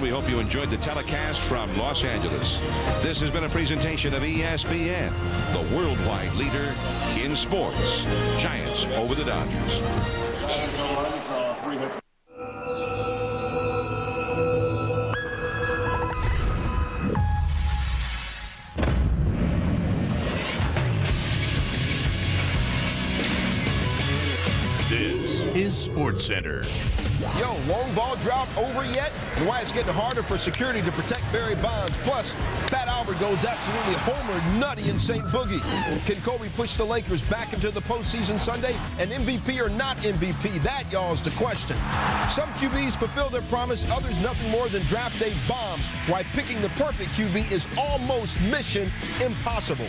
We hope you enjoyed the telecast from Los Angeles. This has been a presentation of ESPN, the worldwide leader in sports. Giants over the Dodgers. This is SportsCenter. Yo, long ball drought over yet? And why it's getting harder for security to protect Barry Bonds. Plus, Fat Albert goes absolutely homer nutty in St. Boogie. Can Kobe push the Lakers back into the postseason Sunday? And MVP or not MVP? That, y'all, is the question. Some QBs fulfill their promise, others nothing more than draft day bombs. Why picking the perfect QB is almost mission impossible.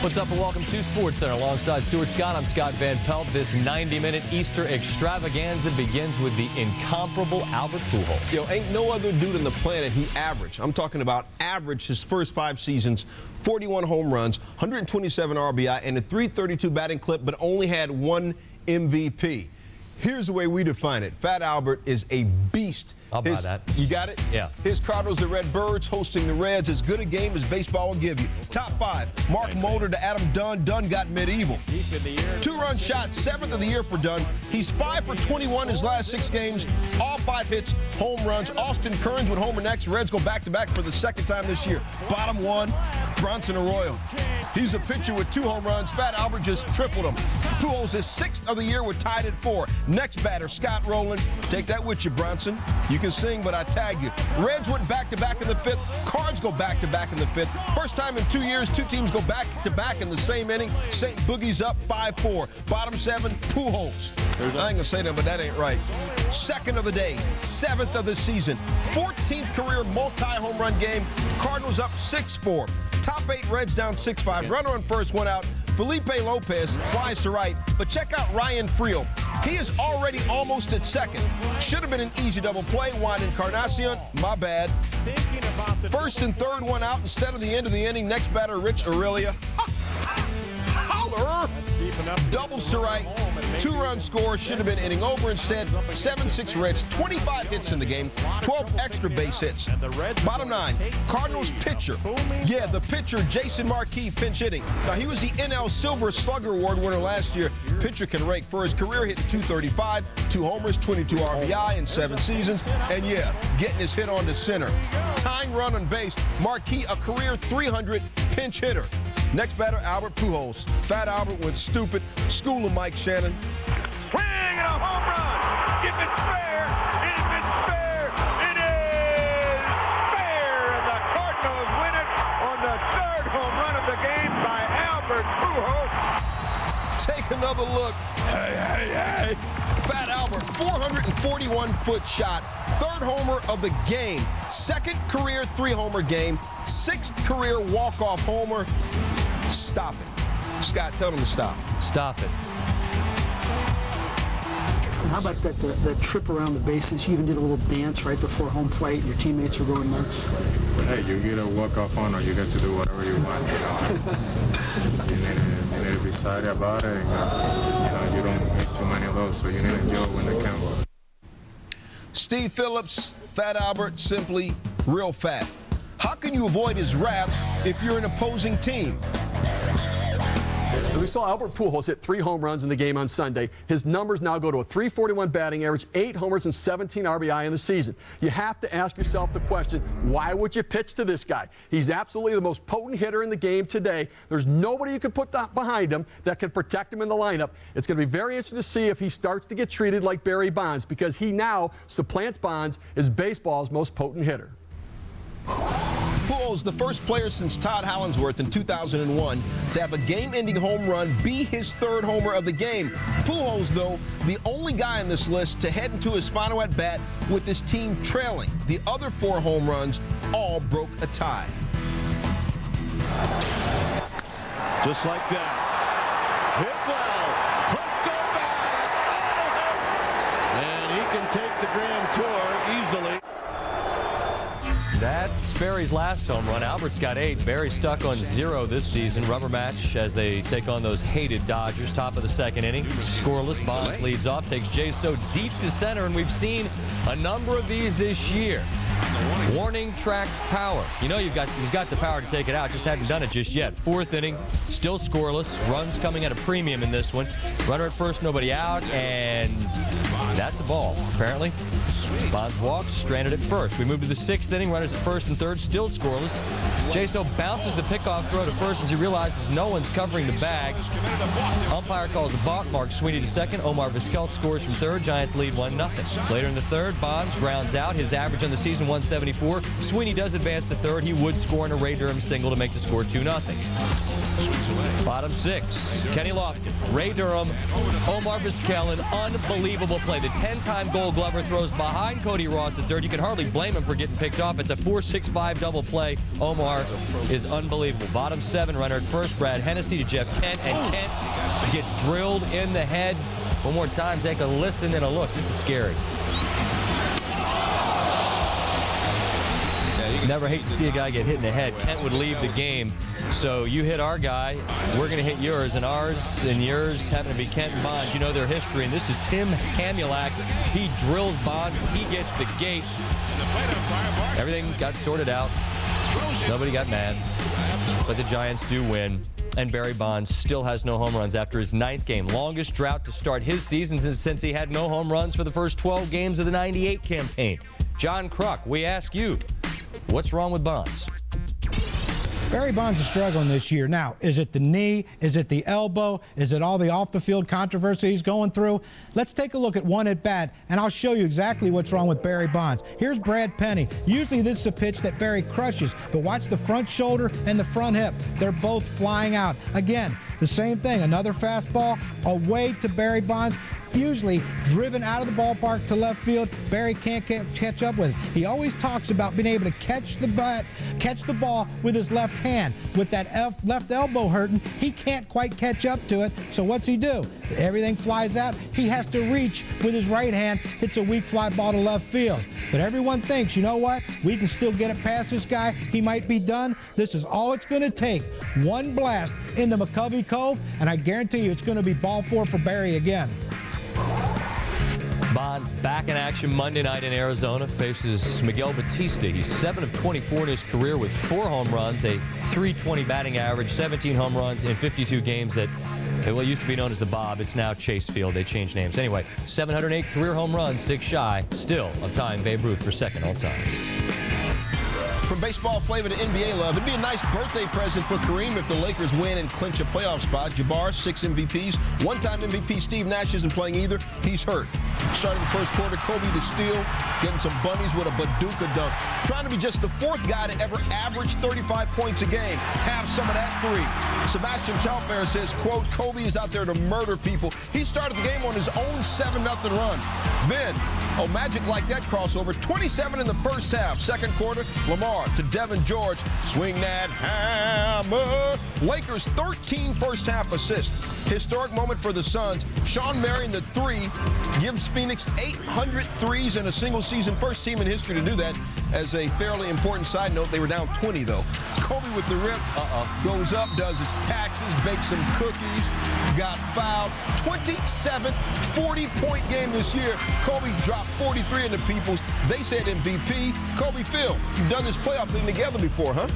What's up and welcome to SportsCenter. Alongside Stuart Scott, I'm Scott Van Pelt. This 90-minute Easter extravaganza begins with the incomparable Albert Pujols. Yo, ain't no other dude on the planet who averaged. I'm talking about average his first 5 seasons, 41 home runs, 127 RBI, and a .332 batting clip, but only had 1 MVP. Here's the way we define it. Fat Albert is a beast. I'll buy that. You got it? Yeah. His Cardinals, the Redbirds, hosting the Reds. As good a game as baseball will give you. Top 5, Mark Mulder to Adam Dunn. Dunn got medieval. 2-run shot, 7th of the year for Dunn. He's 5 for 21 his last 6 games. All 5 hits, home runs. Austin Kearns would homer next. Reds go back-to-back for the 2nd time this year. Bottom 1, Bronson Arroyo. He's a pitcher with 2 home runs. Fat Albert just tripled him. Pujols is 6th of the year. We're tied at 4. Next batter, Scott Rowland. Take that with you, Bronson. You can sing, but I tag you. Reds went back-to-back in the 5th. Cards go back-to-back in the 5th. First time in 2 years, 2 teams go back-to-back in the same inning. St. Boogie's up 5-4. Bottom 7, Pujols. I ain't going to say that, but that ain't right. 2nd of the day, 7th of the season. 14th career multi-home run game. Cardinals up 6-4. Top 8 Reds down 6-5. Runner on first, 1 out. Felipe Lopez flies to right, but check out Ryan Friel. He is already almost at 2nd. Should have been an easy double play. Juan Encarnacion, my bad. 1st and 3rd, 1 out instead of the end of the inning. Next batter, Rich Aurelia. Holler! Doubles to right. 2-run score. Should have been inning over instead. 7-6 Reds. 25 hits in the game. 12 extra base hits. Bottom 9. Cardinals pitcher. Yeah, the pitcher, Jason Marquis, pinch hitting. Now, he was the NL Silver Slugger Award winner last year. Pitcher can rake. For his career, hitting .235, 2 homers, 22 RBI in 7 seasons. And yeah, getting his hit on to center. Tying run on base. Marquis, a career .300 pinch hitter. Next batter, Albert Pujols. Fat Albert went stupid. School of Mike Shannon. Swing and a home run. If it's fair, if it's fair, it is fair. And the Cardinals win it on the 3rd home run of the game by Albert Pujols. Take another look. Hey. Fat Albert, 441-foot shot. 3rd homer of the game. 2nd career 3-homer game. 6th career walk-off homer. Stop it. Scott, tell them to stop. Stop it. How about that trip around the bases? You even did a little dance right before home plate, and your teammates were going nuts. Hey, you get a walk-off honor. You get to do whatever you want. You need to be sorry about it. And, you don't make too many of those, so you need to enjoy when they count. Steve Phillips, Fat Albert, simply real fat. How can you avoid his wrath if you're an opposing team? We saw Albert Pujols hit 3 home runs in the game on Sunday. His numbers now go to a .341 batting average, 8 homers and 17 RBI in the season. You have to ask yourself the question, why would you pitch to this guy? He's absolutely the most potent hitter in the game today. There's nobody you can put behind him that can protect him in the lineup. It's going to be very interesting to see if he starts to get treated like Barry Bonds, because he now supplants Bonds as baseball's most potent hitter. Pujols, the first player since Todd Hollandsworth in 2001 to have a game-ending home run be his 3rd homer of the game. Pujols, though, the only guy on this list to head into his final at-bat with his team trailing. The other 4 home runs all broke a tie. Just like that. Hit well. Let's go back. Oh! And he can take the Grand Tour easily. That's Barry's last home run. Albert's got 8. Barry stuck on 0 this season. Rubber match as they take on those hated Dodgers. Top of the second inning. Scoreless. Bonds leads off. Takes J-So deep to center, and we've seen a number of these this year. Warning track power. You know he's got the power to take it out. Just hadn't done it just yet. 4th inning. Still scoreless. Runs coming at a premium in this one. Runner at first, nobody out, and that's a ball, apparently. Bonds walks, stranded at first. We move to the 6th inning. Runners at first and third, still scoreless. J-So bounces the pickoff throw to first as he realizes no one's covering the bag. Umpire calls a balk. Mark Sweeney to second. Omar Vizquel scores from third. Giants lead 1-0. Later in the third, Bonds grounds out. His average on the season, 174. Sweeney does advance to third. He would score in a Ray Durham single to make the score 2-0. Bottom 6, Kenny Lofton, Ray Durham, Omar Vizquel, an unbelievable play. The 10-time Gold Glover throws behind Cody Ross at third. You can hardly blame him for getting picked off. It's a 4-6-5 double play. Omar is unbelievable. Bottom 7, runner at first, Brad Hennessy to Jeff Kent, and Kent gets drilled in the head. One more time, take a listen and a look. This is scary. Never hate to see a guy get hit in the head. Kent would leave the game. So you hit our guy, we're going to hit yours. And ours and yours happen to be Kent and Bonds. You know their history. And this is Tim Hamulak. He drills Bonds. He gets the gate. Everything got sorted out. Nobody got mad. But the Giants do win. And Barry Bonds still has no home runs after his 9th game. Longest drought to start his season since he had no home runs for the first 12 games of the '98 campaign. John Kruk, we ask you, what's wrong with Bonds? Barry Bonds is struggling this year. Now, is it the knee? Is it the elbow? Is it all the off-the-field controversy he's going through? Let's take a look at one at-bat, and I'll show you exactly what's wrong with Barry Bonds. Here's Brad Penny. Usually this is a pitch that Barry crushes, but watch the front shoulder and the front hip. They're both flying out. Again, the same thing. Another fastball away to Barry Bonds. Usually driven out of the ballpark to left field. Barry can't catch up with it. He always talks about being able to catch the ball with his left hand. With that left elbow hurting, he can't quite catch up to it. So what's he do? Everything flies out. He has to reach with his right hand, hits a weak fly ball to left field. But everyone thinks, you know what? We can still get it past this guy. He might be done. This is all it's going to take. One blast into McCovey Cove, and I guarantee you it's going to be ball 4 for Barry again. Bonds back in action Monday night in Arizona, faces Miguel Batista. He's 7 of 24 in his career with 4 home runs, a .320 batting average, 17 home runs in 52 games at what used to be known as the Bob. It's now Chase Field. They changed names. Anyway, 708 career home runs, 6 shy, still of tying Babe Ruth for second all time. From baseball flavor to NBA love, it'd be a nice birthday present for Kareem if the Lakers win and clinch a playoff spot. Jabbar, 6 MVPs. One-time MVP Steve Nash isn't playing either. He's hurt. Started the first quarter, Kobe the steal, getting some bunnies with a Baduka dunk. Trying to be just the 4th guy to ever average 35 points a game. Have some of that 3. Sebastian Telfair says, quote, Kobe is out there to murder people. He started the game on his own 7-0 run. Then, magic like that crossover, 27 in the first half. Second quarter, Lamar to Devin George. Swing that hammer. Lakers 13 first half assists. Historic moment for the Suns. Sean Marion, the 3, gives Phoenix 800 threes in a single season. First team in history to do that. As a fairly important side note, they were down 20, though. Kobe with the rip. Goes up, does his taxes, bakes some cookies. Got fouled. 27 40-point game this year. Kobe dropped 43 in the Peoples. They said MVP. Kobe, Phil, you've done this playoff thing together before, huh?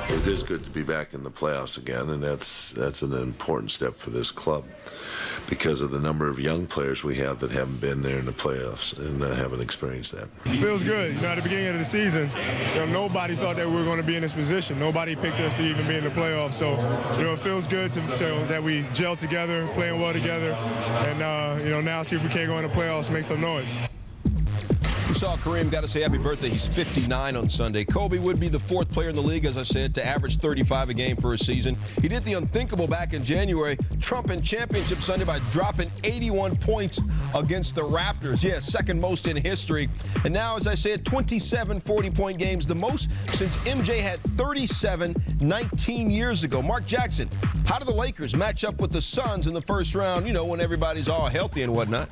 It is good to be back in the playoffs again, and that's an important step for this club because of the number of young players we have that haven't been there in the playoffs and haven't experienced that. It feels good. At the beginning of the season, nobody thought that we were going to be in this position. Nobody picked us to even be in the playoffs. So, it feels good that we gel together, playing well together, and, now see if we can't go in the playoffs, make some noise. We saw Kareem, got to say happy birthday. He's 59 on Sunday. Kobe would be the 4th player in the league, as I said, to average 35 a game for a season. He did the unthinkable back in January, trumping championship Sunday by dropping 81 points against the Raptors. Yeah, second most in history. And now, as I said, 27 40-point games, the most since MJ had 37 19 years ago. Mark Jackson, how do the Lakers match up with the Suns in the first round, when everybody's all healthy and whatnot?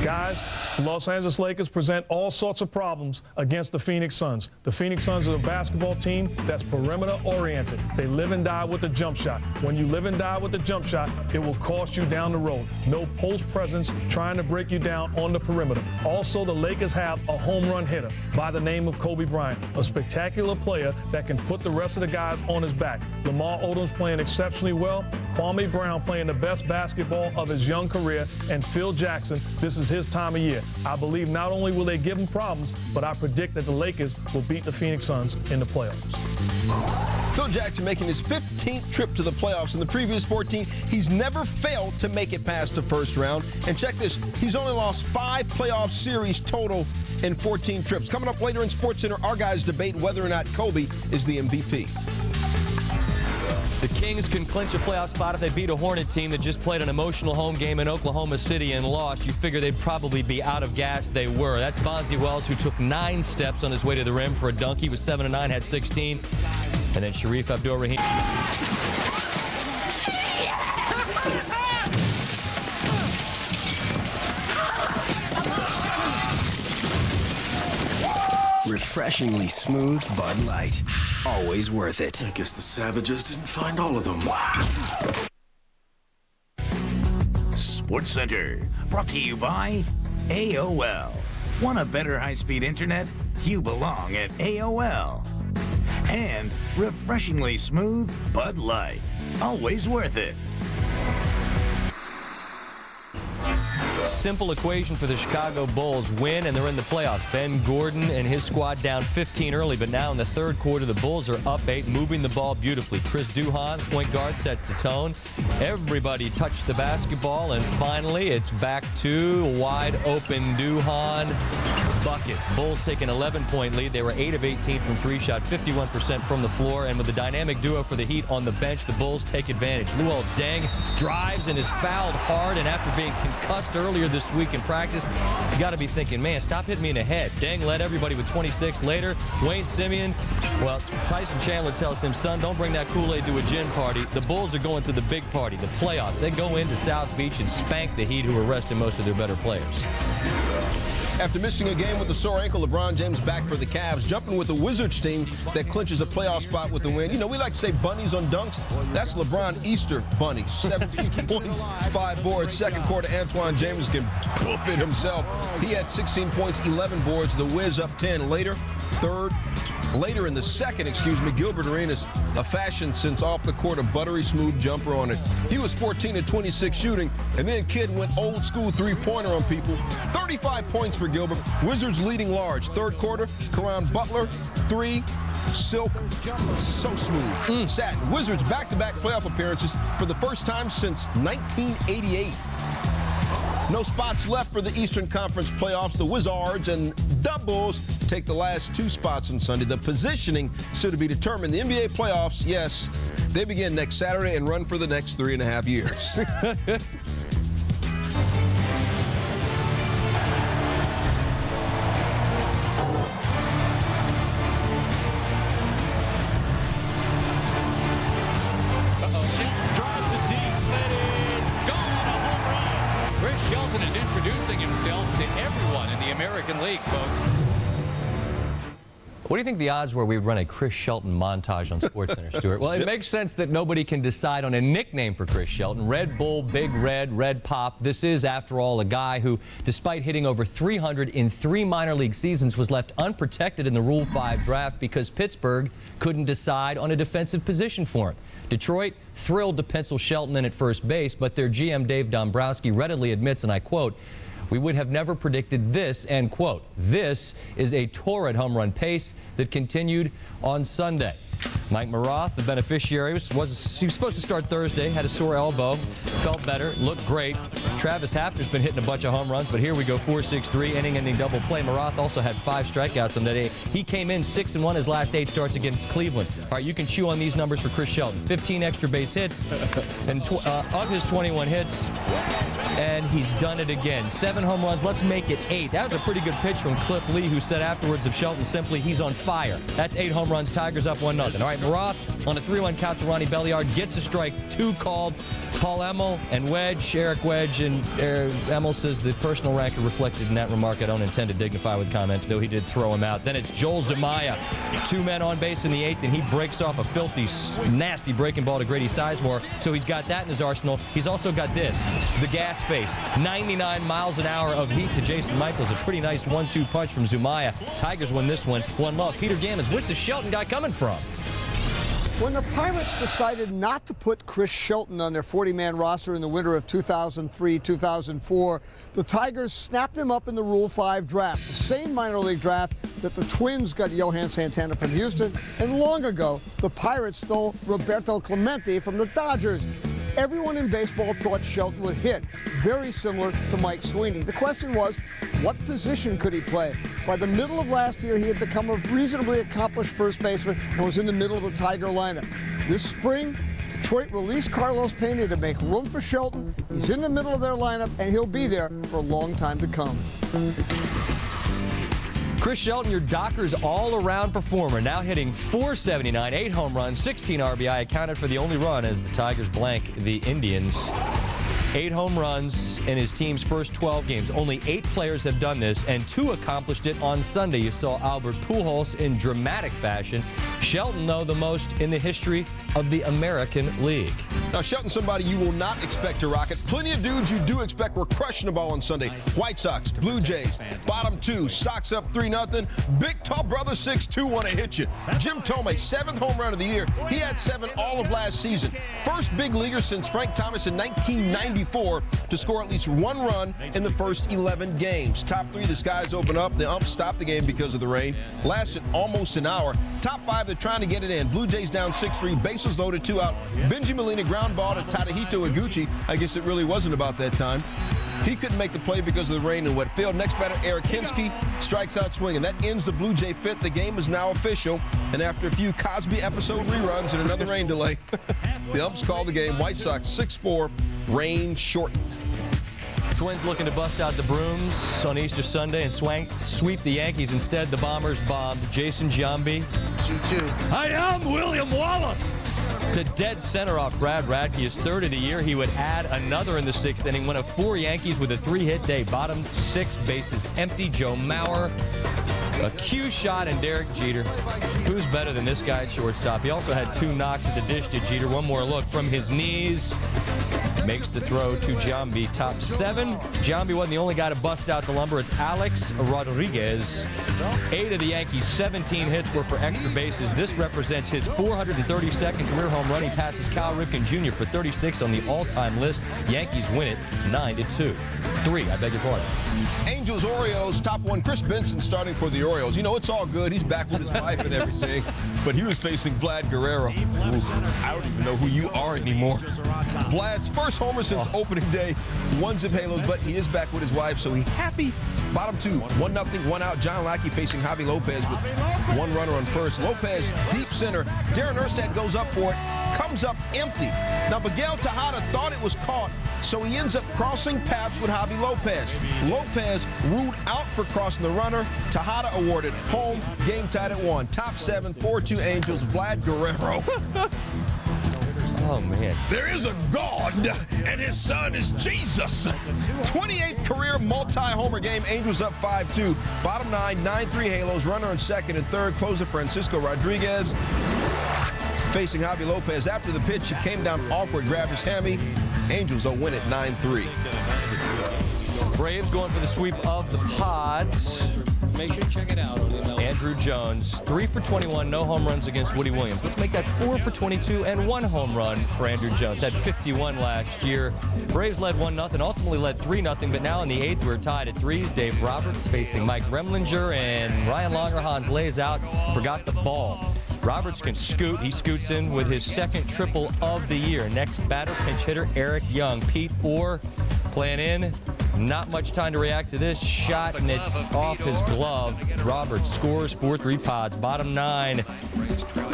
Guys, The Los Angeles Lakers present all sorts of problems against the Phoenix Suns. The Phoenix Suns are a basketball team that's perimeter-oriented. They live and die with the jump shot. When you live and die with the jump shot, it will cost you down the road. No post presence trying to break you down on the perimeter. Also, the Lakers have a home run hitter by the name of Kobe Bryant, a spectacular player that can put the rest of the guys on his back. Lamar Odom's playing exceptionally well. Kwame Brown playing the best basketball of his young career. And Phil Jackson, this is his time of year. I believe not only will they give him problems, but I predict that the Lakers will beat the Phoenix Suns in the playoffs. Phil Jackson making his 15th trip to the playoffs. In the previous 14, he's never failed to make it past the first round. And check this, he's only lost 5 playoff series total in 14 trips. Coming up later in SportsCenter, our guys debate whether or not Kobe is the MVP. The Kings can clinch a playoff spot if they beat a Hornet team that just played an emotional home game in Oklahoma City and lost. You figure they'd probably be out of gas. They were. That's Bonzi Wells, who took 9 steps on his way to the rim for a dunk. He was 7-9, had 16. And then Sharif Abdur-Rahim. Refreshingly smooth Bud Light. Always worth it. I guess the savages didn't find all of them. SportsCenter, brought to you by AOL. Want a better high-speed internet? You belong at AOL. And refreshingly smooth Bud Light. Always worth it. Simple equation for the Chicago Bulls: win and they're in the playoffs. Ben Gordon and his squad down 15 early, but now in the third quarter the Bulls are up 8, moving the ball beautifully. Chris Duhon, point guard, sets the tone. Everybody touched the basketball, and finally it's back to wide open Duhon. Bucket. Bulls take an 11-point lead. They were 8 of 18 from 3, shot 51% from the floor, and with the dynamic duo for the Heat on the bench, the Bulls take advantage. Luol Deng drives and is fouled hard, and after being concussed earlier this week in practice, you got to be thinking, man, stop hitting me in the head. Deng led everybody with 26. Later, Wayne Simeon, well, Tyson Chandler tells him, son, don't bring that Kool-Aid to a gin party. The Bulls are going to the big party, the playoffs. They go into South Beach and spank the Heat, who are resting most of their better players. After missing a game with a sore ankle, LeBron James back for the Cavs, jumping with the Wizards team that clinches a playoff spot with the win. You know, we like to say bunnies on dunks. That's LeBron Easter bunnies. 17 points, 5 boards. Second quarter, Antoine James can whoop it himself. He had 16 points, 11 boards. The Wiz up 10. Later in the second, Gilbert Arenas, a fashion since off the court, a buttery smooth jumper on it. He was 14 of 26 shooting, and then Kid went old school three-pointer on people. 35 points for Gilbert. Wizards leading large. Third quarter, Caron Butler, 3. Silk, so smooth. Satin. Wizards back-to-back playoff appearances for the first time since 1988. No spots left for the Eastern Conference playoffs. The Wizards and the Bulls take the last 2 spots on Sunday. The positioning still to be determined. The NBA playoffs, yes, they begin next Saturday and run for the next 3.5 years. Shelton is introducing himself to everyone in the American League, folks. What do you think the odds were we would run a Chris Shelton montage on SportsCenter, Stuart? Well, it makes sense that nobody can decide on a nickname for Chris Shelton. Red Bull, Big Red, Red Pop. This is, after all, a guy who, despite hitting over 300 in 3 minor league seasons, was left unprotected in the Rule 5 draft because Pittsburgh couldn't decide on a defensive position for him. Detroit thrilled to pencil Shelton in at first base, but their GM Dave Dombrowski readily admits, and I quote, "We would have never predicted this," end quote. This is a torrid home run pace that continued on Sunday. Mike Maroth, the beneficiary, he was supposed to start Thursday, had a sore elbow, felt better, looked great. Travis Hafner's been hitting a bunch of home runs, but here we go, 4-6-3, inning-ending double play. Maroth also had 5 strikeouts on that day. He came in 6-1 his last 8 starts against Cleveland. All right, you can chew on these numbers for Chris Shelton. 15 extra base hits, and of his 21 hits, And he's done it again. 7 home runs. Let's make it 8. That was a pretty good pitch from Cliff Lee, who said afterwards of Shelton simply, he's on fire. That's 8 home runs. Tigers up 1-0. All right, Maroth on a 3-1 count to Ronnie Belliard. Gets a strike. 2 called. Paul Emmel and Wedge, Eric Wedge, and Emmel says the personal rancor reflected in that remark. I don't intend to dignify with comment, though he did throw him out. Then it's Joel Zumaya. 2 men on base in the 8th, and he breaks off a filthy, nasty breaking ball to Grady Sizemore. So he's got that in his arsenal. He's also got this, the gas face. 99 miles an hour of heat to Jason Michaels. A pretty nice 1-2 punch from Zumaya. Tigers win this one, 1-0. Peter Gammons, where's the Shelton guy coming from? When the Pirates decided not to put Chris Shelton on their 40-man roster in the winter of 2003-2004, the Tigers snapped him up in the Rule 5 draft, the same minor league draft that the Twins got Johan Santana from Houston, and long ago, the Pirates stole Roberto Clemente from the Dodgers. Everyone in baseball thought Shelton would hit, very similar to Mike Sweeney. The question was, what position could he play? By the middle of last year, he had become a reasonably accomplished first baseman and was in the middle of the Tiger lineup. This spring, Detroit released Carlos Pena to make room for Shelton. He's in the middle of their lineup, and he'll be there for a long time to come. Chris Shelton, your Dockers all-around performer, now hitting .479, 8 home runs, 16 RBI, accounted for the only run as the Tigers blank the Indians. 8 home runs in his team's first 12 games. Only 8 players have done this, and 2 accomplished it on Sunday. You saw Albert Pujols in dramatic fashion. Shelton, though, the most in the history of the American League. Now, Shelton's somebody you will not expect to rock it. Plenty of dudes you do expect were crushing the ball on Sunday. White Sox, Blue Jays, bottom 2, Sox up 3-0. Big tall brother 6'2" want to hit you. Jim Thome, 7th home run of the year. He had 7 all of last season. First big leaguer since Frank Thomas in 1994 to score at least 1 run in the first 11 games. Top 3, the skies open up. The umps stopped the game because of the rain. Lasted almost an hour. Top 5, they're trying to get it in. Blue Jays down 6-3, bases loaded, 2 out. Benji Molina ground ball to Tadahito Iguchi. I guess it really wasn't about that time. He couldn't make the play because of the rain in wet field. Next batter, Eric Hinsky, strikes out swinging. That ends the Blue Jay 5th. The game is now official. And after a few Cosby episode reruns and another rain delay, the umps call the game. White Sox 6-4, rain shortened. Twins looking to bust out the brooms on Easter Sunday and sweep the Yankees. Instead, the Bombers bombed Jason Giambi. I am William Wallace. To dead center off Brad Radke, his 3rd of the year. He would add another in the 6th inning. One of 4 Yankees with a 3-hit day. Bottom 6, bases empty. Joe Mauer, a cue shot, and Derek Jeter. Who's better than this guy at shortstop? He also had 2 knocks at the dish to Jeter. One more look from his knees. Makes the throw to Giambi. Top 7. Giambi wasn't the only guy to bust out the lumber. It's Alex Rodriguez. 8 of the Yankees' 17 hits were for extra bases. This represents his 432nd career home run. He passes Cal Ripken Jr. for 36 on the all-time list. Yankees win it 9-2. 3, I beg your pardon. Angels, Orioles, top 1. Chris Benson starting for the Orioles. You know, it's all good. He's back with his wife and everything. But he was facing Vlad Guerrero. Ooh, I don't even know who you are anymore. Vlad's first homer since opening day. 1 zip halos, but he is back with his wife, so he happy. Bottom 2, 1-0, 1 out. John Lackey facing Javi Lopez with 1 runner on first. Lopez, deep center. Darren Erstad goes up for it, comes up empty. Now, Miguel Tejada thought it was caught, so he ends up crossing paths with Javi Lopez. Lopez ruled out for crossing the runner. Tejada awarded home. Game tied at 1. Top 7, 4-2 Angels. Vlad Guerrero. Oh, man. There is a God, and his son is Jesus. 28th career multi-homer game. Angels up 5-2. Bottom 9, 9-3 Halos. Runner on 2nd and 3rd. Closer Francisco Rodriguez facing Javi Lopez. After the pitch, it came down awkward, grabbed his hammy. Angels don't win it 9-3. Braves going for the sweep of the Pods. Make sure to check it out. Andrew Jones, 3 for 21, no home runs against Woody Williams. Let's make that 4 for 22 and 1 home run for Andrew Jones. Had 51 last year. Braves led 1-0, ultimately led 3-0, but now in the 8th we're tied at 3s. Dave Roberts facing Mike Remlinger, and Ryan Longerhans lays out, forgot the ball. Roberts can scoot. He scoots in with his 2nd triple of the year. Next batter, pinch hitter Eric Young. Pete Orr playing in. Not much time to react to this shot, and it's off his glove. Roberts scores 4-3 Pods. Bottom 9.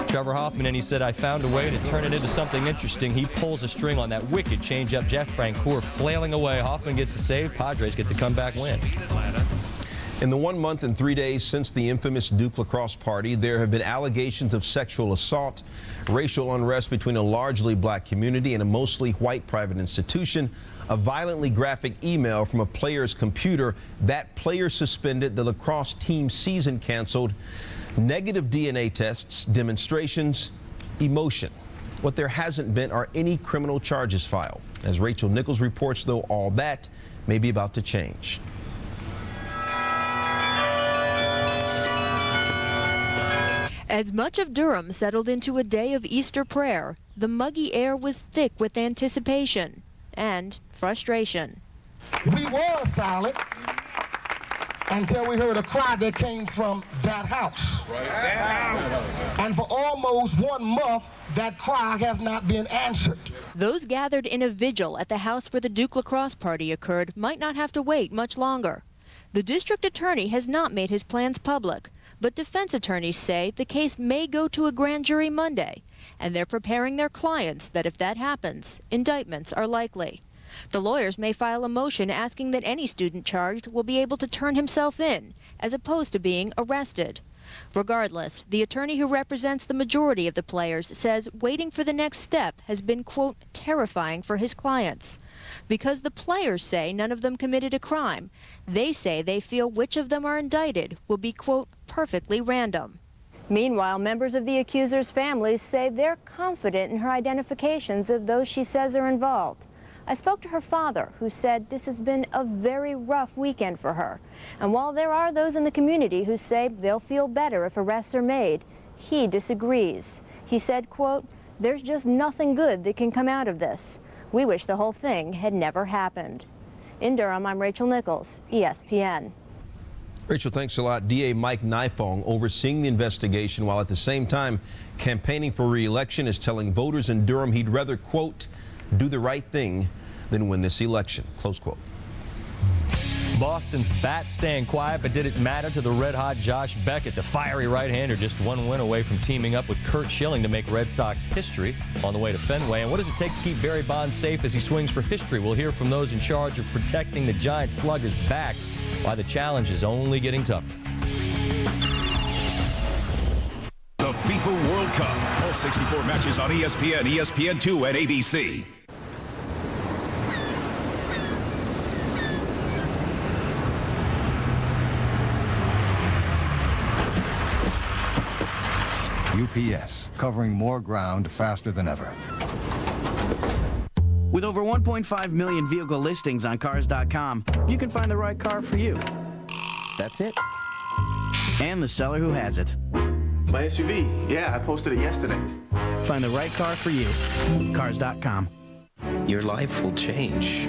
Trevor Hoffman, and he said, I found a way to turn it into something interesting. He pulls a string on that wicked changeup. Jeff Francoeur flailing away. Hoffman gets the save. Padres get the comeback win. In the 1 month and 3 days since the infamous Duke lacrosse party, there have been allegations of sexual assault, racial unrest between a largely black community and a mostly white private institution, a violently graphic email from a player's computer. That player suspended, the lacrosse team season canceled, negative DNA tests, demonstrations, emotion. What there hasn't been are any criminal charges filed. As Rachel Nichols reports, though, all that may be about to change. As much of Durham settled into a day of Easter prayer, the muggy air was thick with anticipation and frustration. We were silent until we heard a cry that came from that house. And for almost 1 month, that cry has not been answered. Those gathered in a vigil at the house where the Duke lacrosse party occurred might not have to wait much longer. The district attorney has not made his plans public, but defense attorneys say the case may go to a grand jury Monday, and they're preparing their clients that if that happens, indictments are likely. The lawyers may file a motion asking that any student charged will be able to turn himself in, as opposed to being arrested. Regardless, the attorney who represents the majority of the players says waiting for the next step has been, quote, terrifying for his clients. Because the players say none of them committed a crime, they say they feel which of them are indicted will be, quote, perfectly random. Meanwhile, members of the accuser's families say they're confident in her identifications of those she says are involved. I spoke to her father, who said this has been a very rough weekend for her. And while there are those in the community who say they'll feel better if arrests are made, he disagrees. He said, quote, there's just nothing good that can come out of this. We wish the whole thing had never happened. In Durham, I'm Rachel Nichols, ESPN. Rachel, thanks a lot. DA Mike Nifong overseeing the investigation while at the same time campaigning for re-election is telling voters in Durham he'd rather, quote, do the right thing than win this election, close quote. Boston's bats staying quiet, but did it matter to the red-hot Josh Beckett? The fiery right-hander just one win away from teaming up with Curt Schilling to make Red Sox history on the way to Fenway. And what does it take to keep Barry Bonds safe as he swings for history? We'll hear from those in charge of protecting the Giant slugger's back, why the challenge is only getting tougher. The FIFA World Cup. All 64 matches on ESPN, ESPN2, and ABC. UPS, covering more ground faster than ever. With over 1.5 million vehicle listings on Cars.com, you can find the right car for you. That's it. And the seller who has it. My SUV. Yeah, I posted it yesterday. Find the right car for you. Cars.com. Your life will change.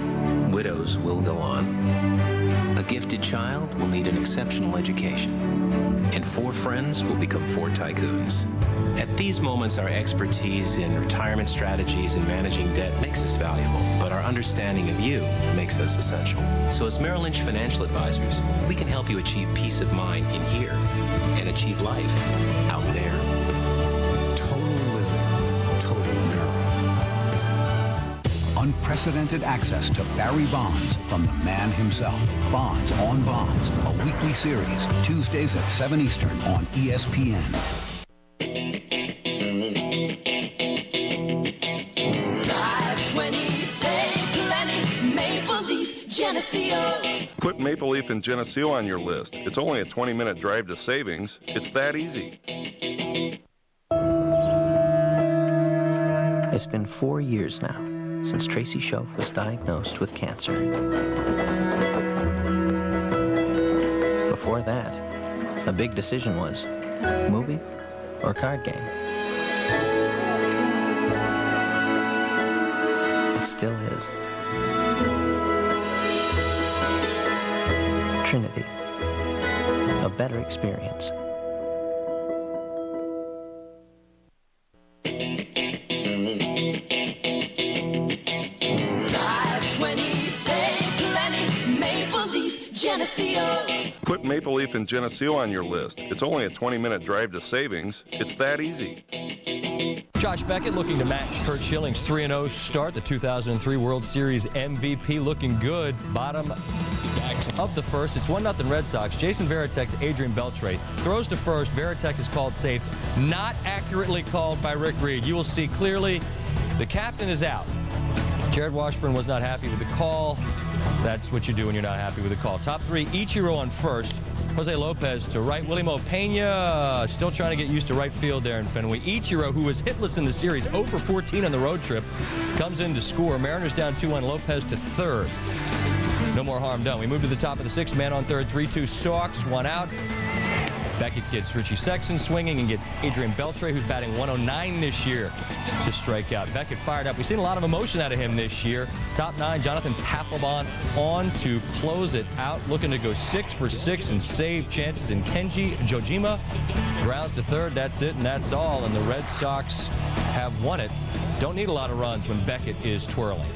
Widows will go on. A gifted child will need an exceptional education. And 4 friends will become 4 tycoons. At these moments, our expertise in retirement strategies and managing debt makes us valuable, but our understanding of you makes us essential. So as Merrill Lynch Financial Advisors, we can help you achieve peace of mind in here and achieve life out there. Total living, total Merrill. Unprecedented access to Barry Bonds from the man himself. Bonds on Bonds, a weekly series, Tuesdays at 7 Eastern on ESPN. Geneseo. Put Maple Leaf and Geneseo on your list. It's only a 20-minute drive to savings. It's that easy. It's been 4 years now since Tracy Shelf was diagnosed with cancer. Before that, a big decision was movie or card game. It still is. Trinity, a better experience. Geneseo. Put Maple Leaf and Geneseo on your list. It's only a 20-minute drive to savings. It's that easy. Josh Beckett looking to match Curt Schilling's 3-0 start. The 2003 World Series MVP looking good. Bottom of the first. It's 1-0 Red Sox. Jason Varitek to Adrian Beltre. Throws to first. Varitek is called safe. Not accurately called by Rick Reed. You will see clearly the captain is out. Jared Washburn was not happy with the call. That's what you do when you're not happy with the call. Top three, Ichiro on first. Jose Lopez to right. Willie Mo Pena still trying to get used to right field there in Fenway. Ichiro, who was hitless in the series, 0 for 14 on the road trip, comes in to score. Mariners down 2-1. Lopez to third. No more harm done. We move to the top of the sixth. Man on third. 3-2 Sox. 1 out. Beckett gets Richie Sexton swinging and gets Adrian Beltre, who's batting 109 this year, to strike out. Beckett fired up. We've seen a lot of emotion out of him this year. Top 9, Jonathan Papelbon on to close it out, looking to go 6 for 6 and save chances. And Kenji Jojima grounds to third. That's it, and that's all. And the Red Sox have won it. Don't need a lot of runs when Beckett is twirling.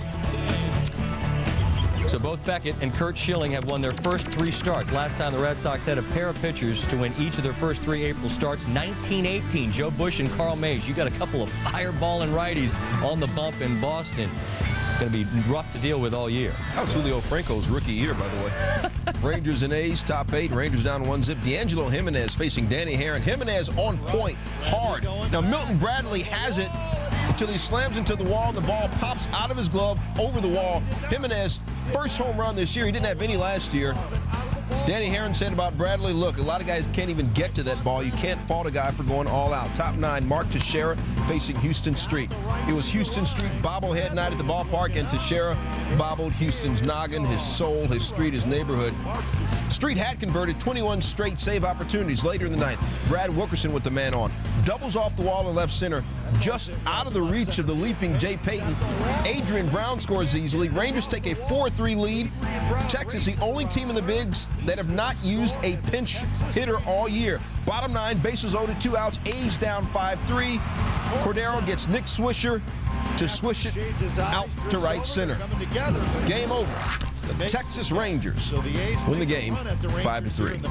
So both Beckett and Curt Schilling have won their first 3 starts. Last time the Red Sox had a pair of pitchers to win each of their first 3 April starts, 1918. Joe Bush and Carl Mays. You got a couple of fireballing righties on the bump in Boston. Going to be rough to deal with all year. That was Julio Franco's rookie year, by the way. Rangers and A's, top 8. Rangers down 1-0. D'Angelo Jimenez facing Danny Herron. Jimenez on point, hard. Now, Milton Bradley has it until he slams into the wall and the ball pops out of his glove over the wall. Jimenez, first home run this year. He didn't have any last year. Danny Herron said about Bradley, look, a lot of guys can't even get to that ball. You can't fault a guy for going all out. Top 9, Mark Teixeira facing Houston Street. It was Houston Street bobblehead night at the ballpark, and Teixeira bobbled Houston's noggin, his soul, his street, his neighborhood. Street had converted 21 straight save opportunities later in the ninth. Brad Wilkerson with the man on. Doubles off the wall in left center, just out of the reach of the leaping Jay Payton. Adrian Brown scores easily. Rangers take a 4-3 lead. Texas, the only team in the bigs that have not used a pinch hitter all year. Bottom 9, bases loaded, 2 outs. A's down 5-3. Cordero gets Nick Swisher to swish it out to right center. Game over. The Texas Rangers win the game 5-3.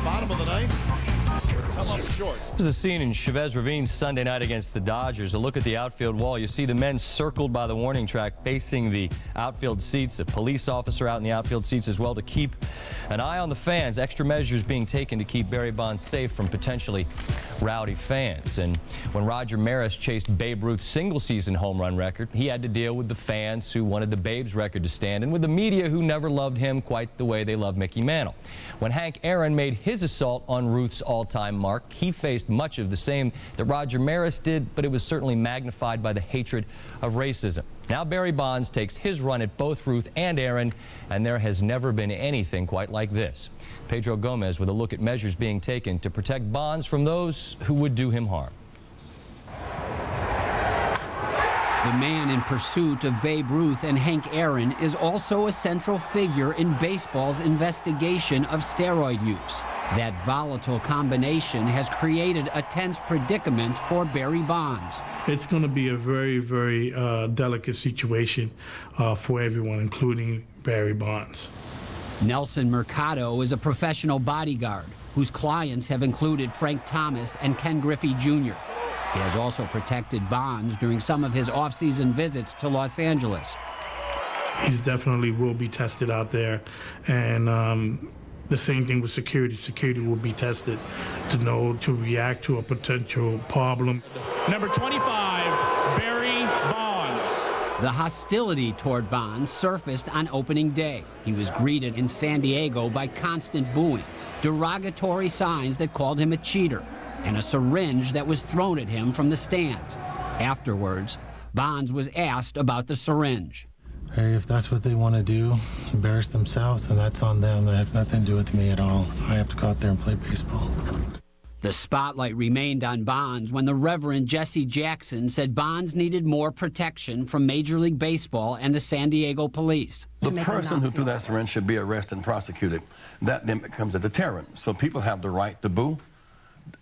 This is the scene in Chavez Ravine Sunday night against the Dodgers. A look at the outfield wall. You see the men circled by the warning track facing the outfield seats. A police officer out in the outfield seats as well to keep an eye on the fans. Extra measures being taken to keep Barry Bonds safe from potentially rowdy fans. And when Roger Maris chased Babe Ruth's single-season home run record, he had to deal with the fans who wanted the Babe's record to stand and with the media who never loved him quite the way they love Mickey Mantle. When Hank Aaron made his assault on Ruth's all-time mark, he faced much of the same that Roger Maris did, but it was certainly magnified by the hatred of racism. Now Barry Bonds takes his run at both Ruth and Aaron, and there has never been anything quite like this. Pedro Gomez with a look at measures being taken to protect Bonds from those who would do him harm. The man in pursuit of Babe Ruth and Hank Aaron is also a central figure in baseball's investigation of steroid use. That volatile combination has created a tense predicament for Barry Bonds. It's going to be a very, very delicate situation for everyone, including Barry Bonds. Nelson Mercado is a professional bodyguard whose clients have included Frank Thomas and Ken Griffey Jr. He has also protected Bonds during some of his off-season visits to Los Angeles. He definitely will be tested out there, and the same thing with security. Security will be tested to know to react to a potential problem. Number 25, Barry Bonds. The hostility toward Bonds surfaced on opening day. He was greeted in San Diego by constant booing, derogatory signs that called him a cheater, and a syringe that was thrown at him from the stands. Afterwards, Bonds was asked about the syringe. Hey, if that's what they want to do, embarrass themselves, and that's on them. That has nothing to do with me at all. I have to go out there and play baseball. The spotlight remained on Bonds when the Reverend Jesse Jackson said Bonds needed more protection from Major League Baseball and the San Diego police. The person who threw that syringe should be arrested and prosecuted. That then becomes a deterrent. So people have the right to boo,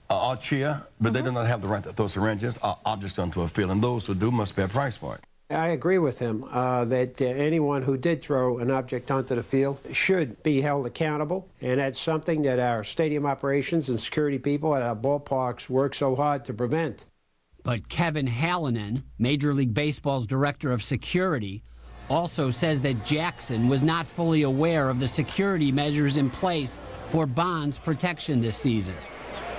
or cheer, but they do not have the right to throw syringes or objects onto a field, and those who do must pay a price for it. I agree with him that anyone who did throw an object onto the field should be held accountable, and that's something that our stadium operations and security people at our ballparks work so hard to prevent. But Kevin Hallinan, Major League Baseball's director of security, also says that Jackson was not fully aware of the security measures in place for Bonds' protection this season.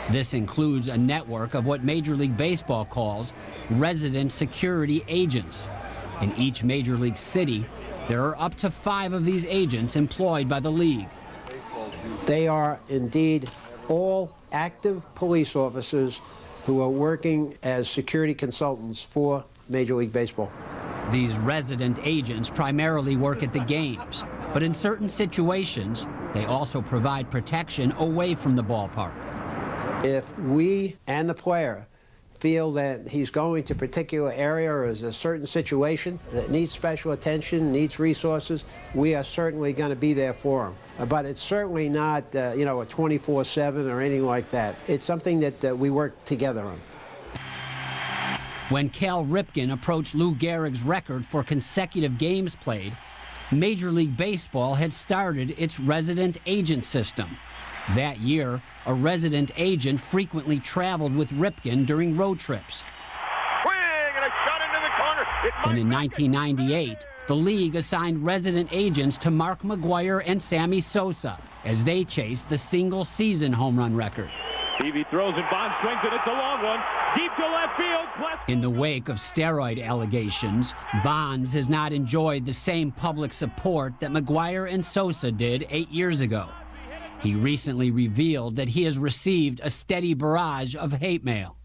This includes a network of what Major League Baseball calls resident security agents. In each Major League city, there are up to 5 of these agents employed by the league. They are indeed all active police officers who are working as security consultants for Major League Baseball. These resident agents primarily work at the games, but in certain situations, they also provide protection away from the ballpark. If we and the player feel that he's going to a particular area or is a certain situation that needs special attention, needs resources, we are certainly going to be there for him. But it's certainly not, a 24/7 or anything like that. It's something that we work together on. When Cal Ripken approached Lou Gehrig's record for consecutive games played, Major League Baseball had started its resident agent system. That year, a resident agent frequently traveled with Ripken during road trips. And a shot into the corner. And in 1998, the league assigned resident agents to Mark McGwire and Sammy Sosa as they chased the single-season home run record. Stevie throws and Bond swings it. It's a long one. Deep to left field. In the wake of steroid allegations, Bonds has not enjoyed the same public support that McGwire and Sosa did 8 years ago. He recently revealed that he has received a steady barrage of hate mail.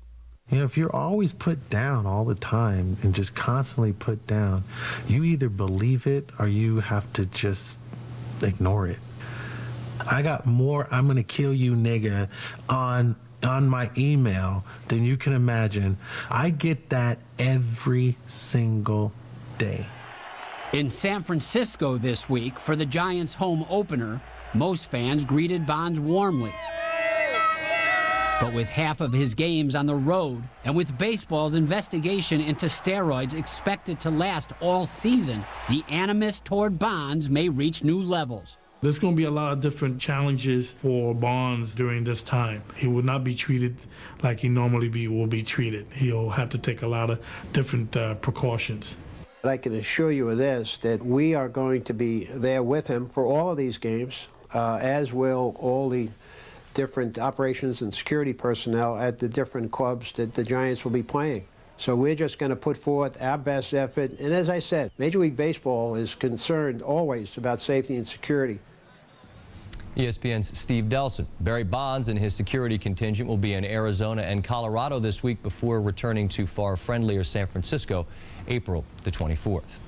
If you're always put down all the time and just constantly put down, you either believe it or you have to just ignore it. I got more "I'm gonna kill you nigga" on my email than you can imagine. I get that every single day. In San Francisco this week for the Giants' home opener, most fans greeted Bonds warmly. But with half of his games on the road, and with baseball's investigation into steroids expected to last all season, the animus toward Bonds may reach new levels. There's going to be a lot of different challenges for Bonds during this time. He will not be treated like he normally will be treated. He'll have to take a lot of different precautions. I can assure you of this, that we are going to be there with him for all of these games, as will all the different operations and security personnel at the different clubs that the Giants will be playing. So we're just going to put forth our best effort. And as I said, Major League Baseball is concerned always about safety and security. ESPN's Steve Delson. Barry Bonds and his security contingent will be in Arizona and Colorado this week before returning to far friendlier San Francisco April the 24th.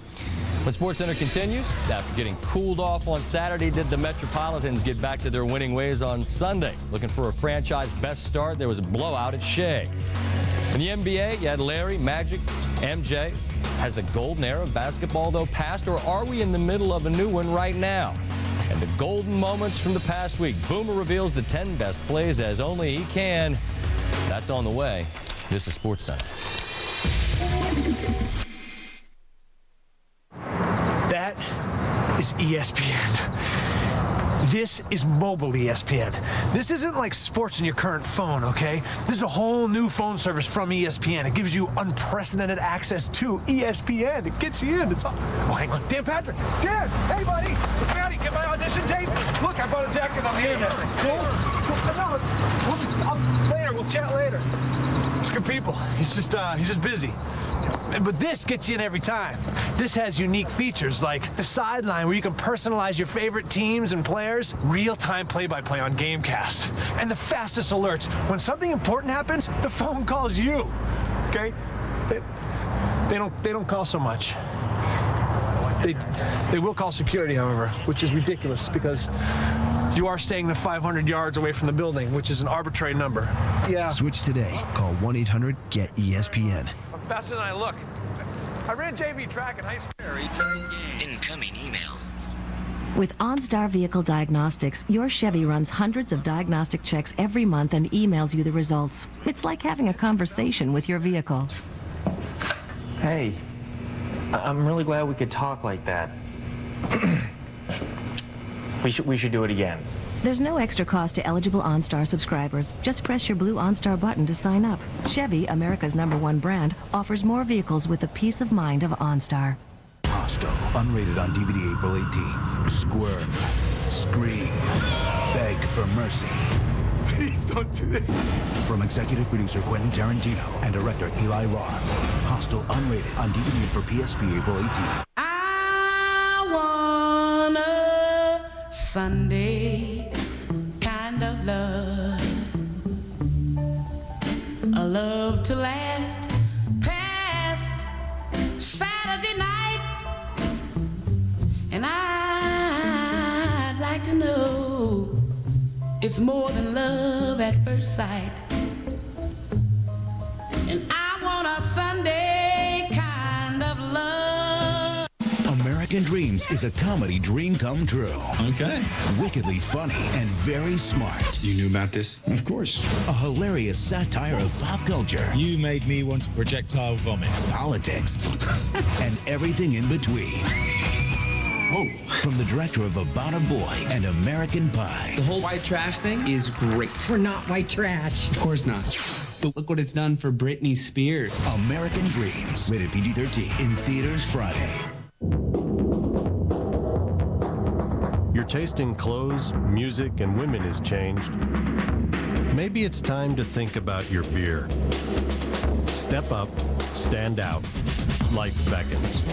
When SportsCenter continues, after getting cooled off on Saturday, did the Metropolitans get back to their winning ways on Sunday? Looking for a franchise best start, there was a blowout at Shea. In the NBA, you had Larry, Magic, MJ. Has the golden era of basketball, though, passed, or are we in the middle of a new one right now? And the golden moments from the past week. Boomer reveals the 10 best plays as only he can. That's on the way. This is SportsCenter. That is ESPN. This is mobile ESPN. This isn't like sports in your current phone, okay? This is a whole new phone service from ESPN. It gives you unprecedented access to ESPN. It gets you in. It's all... Oh, hang on. Dan Patrick. Dan, hey, buddy. It's Matty. Get my audition tape. Look, I bought a jacket on the internet. Cool? We'll chat later. He's good people. He's just busy. But this gets you in every time. This has unique features like the sideline where you can personalize your favorite teams and players, real-time play-by-play on Gamecast, and the fastest alerts. When something important happens, the phone calls you. Okay? They don't call so much. They will call security, however, which is ridiculous because you are staying the 500 yards away from the building, which is an arbitrary number. Yeah. Switch today. Call 1-800-GET-ESPN. I'm faster than I look. I ran JV track in high school. Incoming email. With OnStar Vehicle Diagnostics, your Chevy runs hundreds of diagnostic checks every month and emails you the results. It's like having a conversation with your vehicle. Hey, I'm really glad we could talk like that. We should do it again. There's no extra cost to eligible OnStar subscribers. Just press your blue OnStar button to sign up. Chevy, America's #1 brand, offers more vehicles with the peace of mind of OnStar. Hostel, unrated on DVD April 18th. Squirm, scream, beg for mercy. Please don't do this. From executive producer Quentin Tarantino and director Eli Roth. Hostel, unrated on DVD and for PSP April 18th. I want a Sunday kind of love, a love to last past Saturday night, and I'd like to know it's more than love at first sight, and I want a Sunday kind of love. American Dreams is a comedy dream come true. Okay. Wickedly funny and very smart. You knew about this? Of course. A hilarious satire of pop culture. You made me want to projectile vomit. Politics. And everything in between. Whoa. From the director of About a Boy and American Pie. The whole white trash thing is great. We're not white trash. Of course not. But look what it's done for Britney Spears. American Dreams. Rated PG-13. In theaters Friday. Your taste in clothes, music, and women has changed. Maybe it's time to think about your beer. Step up, stand out. Life beckons.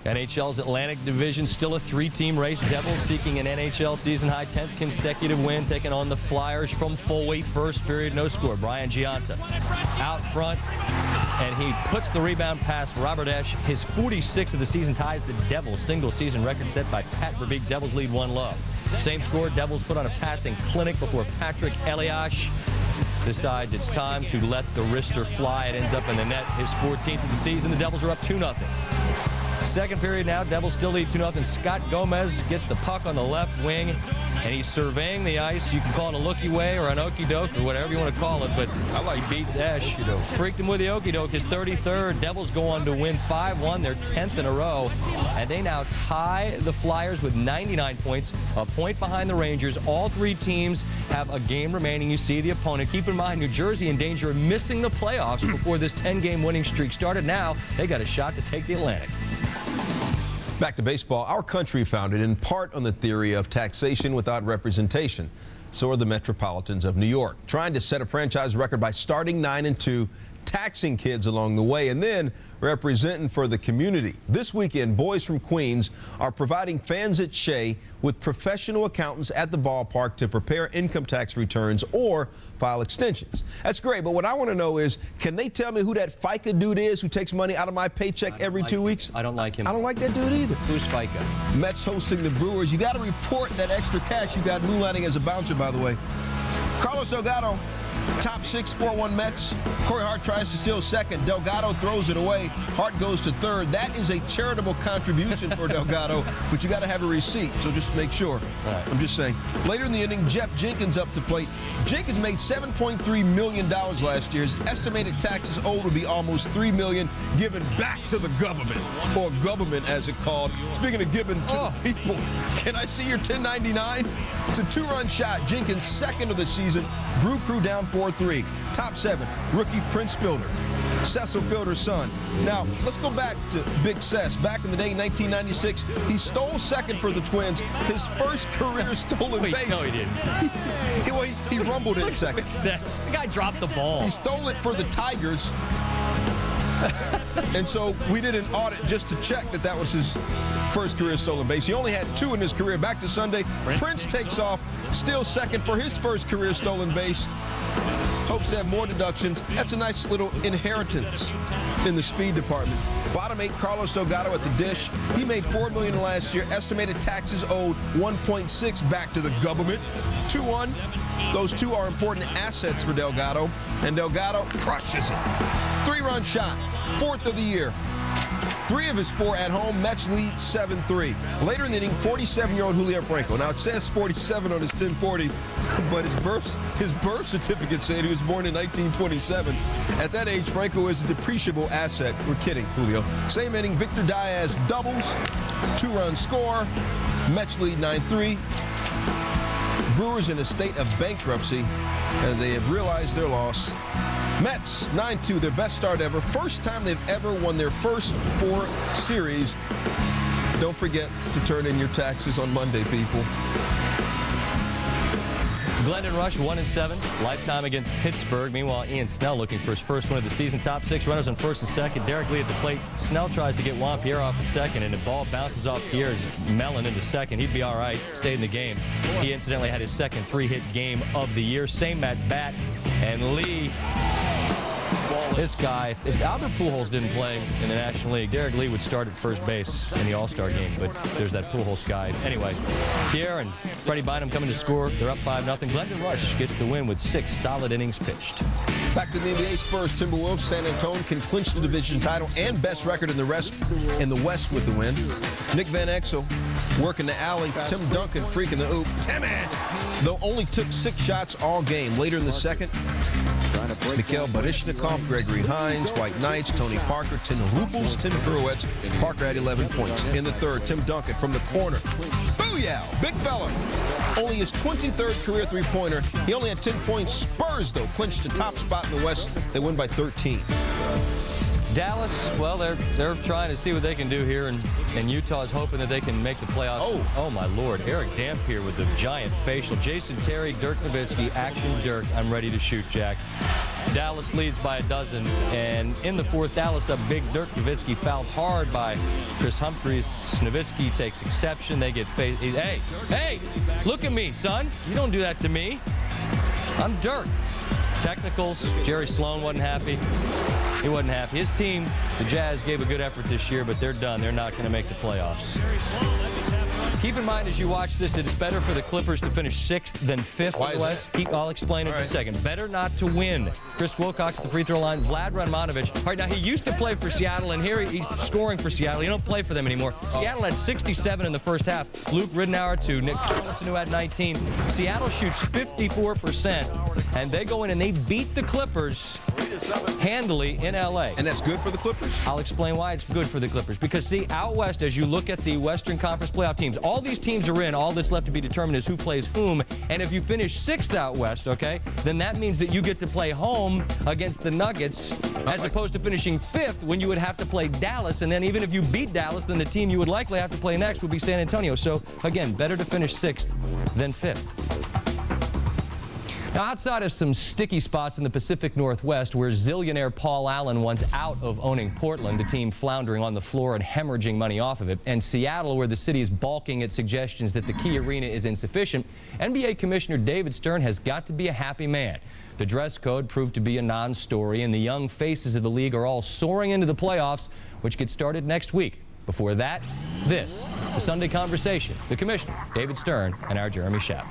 NHL's Atlantic Division still a 3-team race. Devils seeking an NHL season-high 10th consecutive win, taking on the Flyers from full weight. First period, no score. Brian Giunta out front, and he puts the rebound past Robert Esch. His 46th of the season ties the Devils' single-season record set by Pat Verbeek. Devils lead 1-0. Same score, Devils put on a passing clinic before Patrick Elias decides it's time to let the wrister fly. It ends up in the net. His 14th of the season. The Devils are up 2-0. Second period now, Devils still lead 2-0. Scott Gomez gets the puck on the left wing, and he's surveying the ice. You can call it a looky way or an okey doke or whatever you want to call it, but he beats Esch. Freaked him with the okey doke. His 33rd. Devils go on to win 5-1, their 10th in a row, and they now tie the Flyers with 99 points, a point behind the Rangers. All three teams have a game remaining. You see the opponent. Keep in mind, New Jersey in danger of missing the playoffs before this 10-game winning streak started. Now they got a shot to take the Atlantic. Back to baseball. Our country founded in part on the theory of taxation without representation. So are the Metropolitans of New York, trying to set a franchise record by starting 9-2, taxing kids along the way, and then representing for the community. This weekend, boys from Queens are providing fans at Shea with professional accountants at the ballpark to prepare income tax returns or file extensions. That's great, but what I want to know is, can they tell me who that FICA dude is who takes money out of my paycheck every 2 weeks? I don't like him. I don't like that dude either. Who's FICA? Mets hosting the Brewers. You got to report that extra cash you got moonlighting as a bouncer, by the way. Carlos Delgado, top 6, 4-1 Mets. Corey Hart tries to steal second. Delgado throws it away. Hart goes to third. That is a charitable contribution for Delgado, but you got to have a receipt, so just make sure. Right. I'm just saying. Later in the inning, Jeff Jenkins up to plate. Jenkins made $7.3 million last year. His estimated taxes owed would be almost $3 million given back to the government, or government as it's called. Speaking of giving to the people, can I see your 1099? It's a 2-run shot. Jenkins, second of the season. Brew Crew down 4-3. Top 7, rookie Prince Fielder, Cecil Fielder's son. Now, let's go back to Big Cess. Back in the day, 1996, he stole second for the Twins. His first career stolen base. No, he didn't. He rumbled it second. Big Cess. The guy dropped the ball. He stole it for the Tigers. And so we did an audit just to check that that was his first career stolen base. He only had 2 in his career. Back to Sunday, Prince takes off, still second for his first career stolen base. Hopes to have more deductions. That's a nice little inheritance in the speed department. Bottom 8, Carlos Delgado at the dish. He made $4 million last year. Estimated taxes owed $1.6 back to the government. 2-1. Those 2 are important assets for Delgado, and Delgado crushes it. 3-run shot, 4th of the year. 3 of his 4 at home. Mets lead 7-3. Later in the inning, 47-year-old Julio Franco. Now, it says 47 on his 1040, but his birth certificate said he was born in 1927. At that age, Franco is a depreciable asset. We're kidding, Julio. Same inning, Victor Diaz doubles, 2-run score. Mets lead 9-3. Brewers in a state of bankruptcy, and they have realized their loss. Mets 9-2, their best start ever. First time they've ever won their first 4 series. Don't forget to turn in your taxes on Monday, people. Glendon Rush 1-7, lifetime against Pittsburgh. Meanwhile, Ian Snell looking for his first win of the season. Top 6 runners on first and second. Derek Lee at the plate. Snell tries to get Juan Pierre off at second, and the ball bounces off Pierre's melon into second. He'd be all right. Stayed in the game. He incidentally had his second 3-hit game of the year. Same at bat, and Lee. This guy, if Albert Pujols didn't play in the National League, Derek Lee would start at first base in the All-Star game, but there's that Pujols guy. Anyway, Pierre and Freddie Bynum coming to score. They're up 5-0. Glendon Rush gets the win with 6 solid innings pitched. Back to the NBA, Spurs, Timberwolves. San Antonio can clinch the division title and best record in the West with the win. Nick Van Exel working the alley. Tim Duncan freaking the oop. Timmy! Though only took 6 shots all game. Later in the second, Mikhail Baryshnikov, Gregory Hines, White Knights, Tony Parker, 10 hooples, 10 pirouettes. Parker had 11 points. In the third, Tim Duncan from the corner. Booyah! Big fella. Only his 23rd career three-pointer. He only had 10 points. Spurs, though, clinched the top spot in the West. They win by 13. Dallas, well, they're trying to see what they can do here, and Utah's hoping that they can make the playoffs. Oh my Lord. Eric Dampier with the giant facial. Jason Terry, Dirk Nowitzki, action Dirk. I'm ready to shoot, Jack. Dallas leads by 12, and in the fourth, Dallas up big. Dirk Nowitzki fouled hard by Chris Humphries. Nowitzki takes exception. They get faced. Hey, look at me, son. You don't do that to me. I'm Dirk. Technicals, Jerry Sloan wasn't happy. He wasn't happy. His team, the Jazz, gave a good effort this year, but they're done. They're not going to make the playoffs. Keep in mind as you watch this, it's better for the Clippers to finish 6th than 5th in the West. I'll explain in just a second. Better not to win. Chris Wilcox at the free throw line. Vlad Radmanovic. All right, now he used to play for Seattle, and here he's scoring for Seattle. He don't play for them anymore. Seattle had 67 in the first half. Luke Ridnour 2. Nick Collison, who had 19. Seattle shoots 54%, and they go in and they beat the Clippers handily in L.A. And that's good for the Clippers? I'll explain why it's good for the Clippers. Because, see, out West, as you look at the Western Conference playoff teams, all these teams are in. All that's left to be determined is who plays whom. And if you finish 6th out West, okay, then that means that you get to play home against the Nuggets as opposed to finishing 5th when you would have to play Dallas. And then even if you beat Dallas, then the team you would likely have to play next would be San Antonio. So, again, better to finish 6th than 5th. Now, outside of some sticky spots in the Pacific Northwest where zillionaire Paul Allen wants out of owning Portland, the team floundering on the floor and hemorrhaging money off of it, and Seattle, where the city is balking at suggestions that the Key Arena is insufficient, NBA Commissioner David Stern has got to be a happy man. The dress code proved to be a non-story, and the young faces of the league are all soaring into the playoffs, which get started next week. Before that, this, the Sunday Conversation, the Commissioner, David Stern, and our Jeremy Schaap.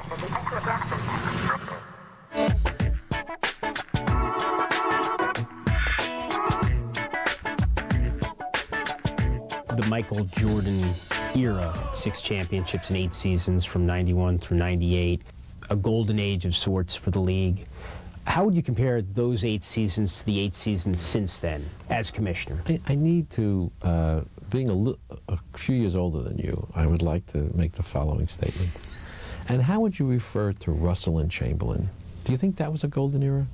The Michael Jordan era, 6 championships in 8 seasons from 91 through 98, a golden age of sorts for the league. How would you compare those 8 seasons to the 8 seasons since then as commissioner? I need to, being a few years older than you, I would like to make the following statement. And how would you refer to Russell and Chamberlain? Do you think that was a golden era?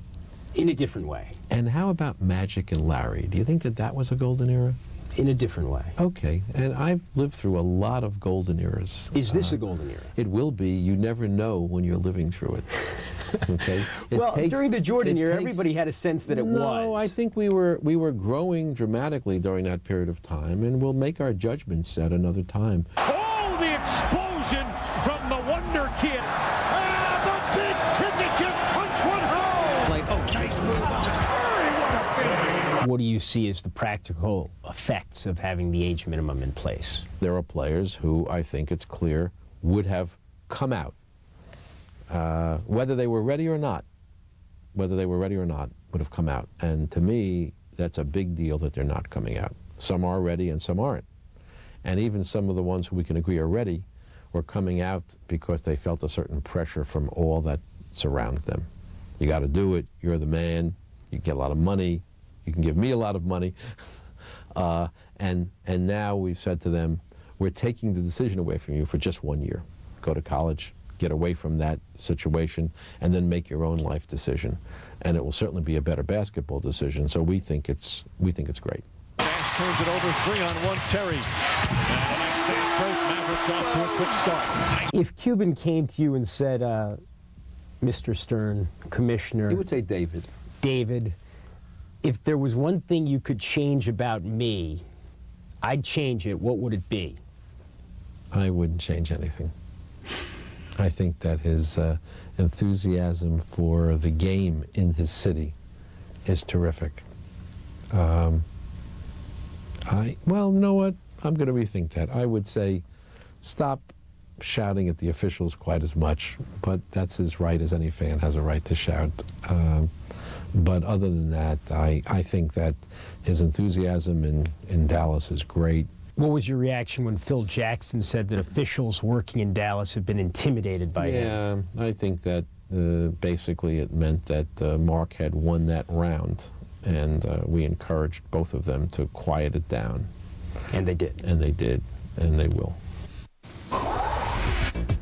In a different way. And how about Magic and Larry? Do you think that that was a golden era? In a different way. Okay, and I've lived through a lot of golden eras. Is this a golden era? It will be. You never know when you're living through it. Okay. During the Jordan era, everybody had a sense that it was. No, I think we were growing dramatically during that period of time, and we'll make our judgments at another time. Oh, the explosion from the Wonder Kid. The big ticket just punched one home. Nice move on. What do you see as the practical effects of having the age minimum in place? There are players who I think it's clear would have come out, whether they were ready or not, would have come out. And to me, that's a big deal that they're not coming out. Some are ready and some aren't. And even some of the ones who we can agree are ready were coming out because they felt a certain pressure from all that surrounds them. You got to do it. You're the man. You can get a lot of money. You can give me a lot of money. And now we've said to them, we're taking the decision away from you for just 1 year. Go to college, get away from that situation, and then make your own life decision. And it will certainly be a better basketball decision. So we think it's great. Nash turns it over, 3-on-1 Terry. And a nice fast break. Mavericks off to a quick start. If Cuban came to you and said, Mr. Stern, Commissioner... He would say David. David, if there was one thing you could change about me, I'd change it. What would it be? I wouldn't change anything. I think that his enthusiasm for the game in his city is terrific. Well, you know what? I'm going to rethink that. I would say stop shouting at the officials quite as much, but that's his right, as any fan has a right to shout. But other than that, I think that his enthusiasm in Dallas is great. What was your reaction when Phil Jackson said that officials working in Dallas have been intimidated by him? Yeah, I think that basically it meant that Mark had won that round, and we encouraged both of them to quiet it down. And they did. And they did, and they will.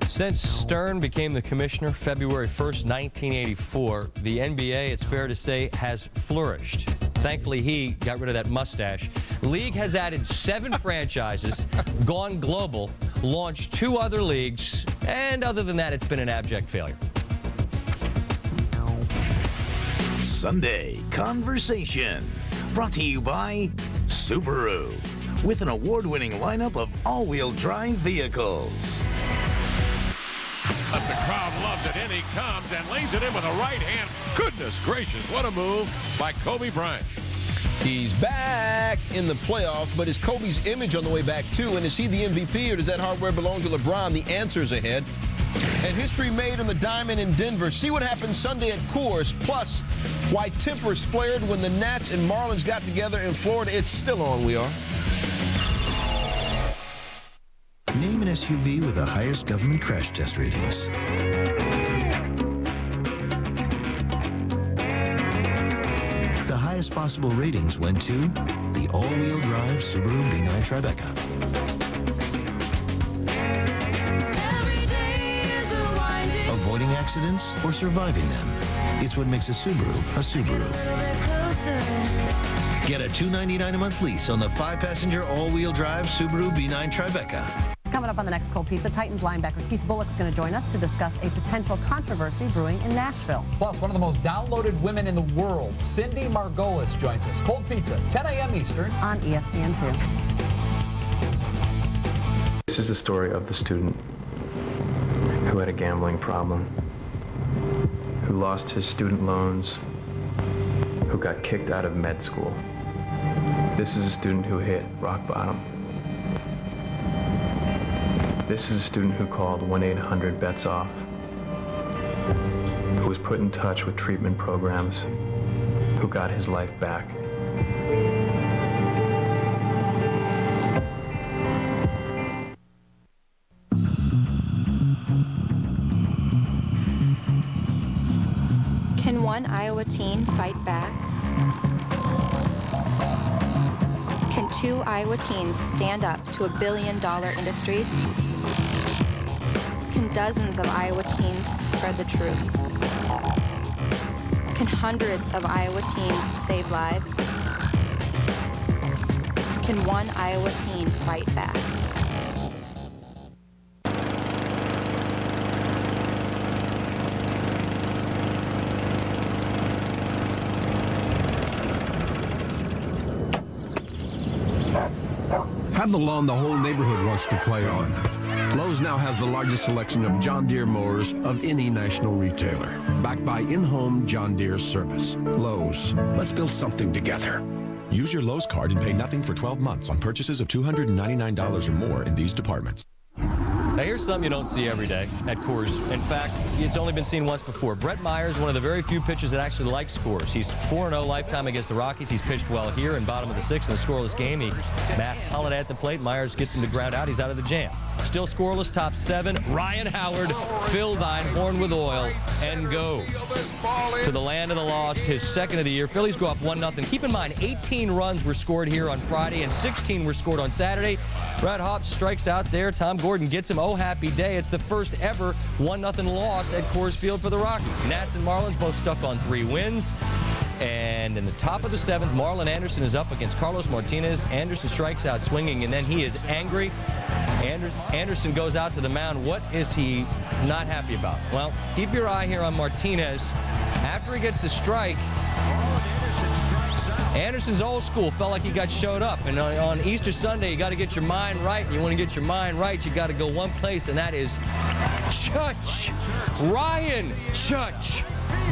Since Stern became the commissioner February 1st, 1984, the NBA, it's fair to say, has flourished. Thankfully, he got rid of that mustache. League has added 7 franchises, gone global, launched 2 other leagues, and other than that, it's been an abject failure. Sunday Conversation, brought to you by Subaru, with an award-winning lineup of all-wheel drive vehicles. But the crowd loves it. In he comes and lays it in with a right hand. Goodness gracious, what a move by Kobe Bryant. He's back in the playoffs, but is Kobe's image on the way back too? And is he the MVP, or does that hardware belong to LeBron? The answer's ahead. And history made on the diamond in Denver. See what happened Sunday at Coors. Plus, why tempers flared when the Nats and Marlins got together in Florida. It's still on, we are. Name an SUV with the highest government crash test ratings. The highest possible ratings went to the all-wheel drive Subaru B9 Tribeca. Avoiding accidents or surviving them. It's what makes a Subaru a Subaru. Get a $299 a month lease on the 5-passenger all-wheel drive Subaru B9 Tribeca. Coming up on the next Cold Pizza, Titans linebacker Keith Bullock's going to join us to discuss a potential controversy brewing in Nashville. Plus, one of the most downloaded women in the world, Cindy Margolis, joins us. Cold Pizza, 10 a.m. Eastern on ESPN2. This is the story of the student who had a gambling problem, who lost his student loans, who got kicked out of med school. This is a student who hit rock bottom. This is a student who called 1-800-BETS-OFF, who was put in touch with treatment programs, who got his life back. Can one Iowa teen fight back? Can 2 Iowa teens stand up to a billion-dollar industry? Can dozens of Iowa teens spread the truth? Can hundreds of Iowa teens save lives? Can one Iowa teen fight back? Have the lawn the whole neighborhood wants to play on. Lowe's now has the largest selection of John Deere mowers of any national retailer, backed by in-home John Deere service. Lowe's, let's build something together. Use your Lowe's card and pay nothing for 12 months on purchases of $299 or more in these departments. Now, here's something you don't see every day at Coors. In fact, it's only been seen once before. Brett Myers, one of the very few pitchers that actually likes Coors. He's 4-0 lifetime against the Rockies. He's pitched well here in bottom of the 6th in a scoreless game. Matt Holliday at the plate. Myers gets him to ground out. He's out of the jam. Still scoreless, top 7. Ryan Howard, Phil Dine, horn with oil, and go to the land of the lost, his second of the year. Phillies go up 1-0. Keep in mind, 18 runs were scored here on Friday, and 16 were scored on Saturday. Brad Hobbs strikes out there. Tom Gordon gets him. Oh, happy day. It's the first ever 1-0 loss at Coors Field for the Rockies. Nats and Marlins both stuck on 3 wins. And in the top of the 7th, Marlon Anderson is up against Carlos Martinez. Anderson strikes out swinging, and then he is angry. Anderson goes out to the mound. What is he not happy about? Well, keep your eye here on Martinez. After he gets the strike, Anderson's old school, felt like he got showed up. And on Easter Sunday, you got to get your mind right. And you want to get your mind right, you got to go one place, and that is Church. Ryan Church.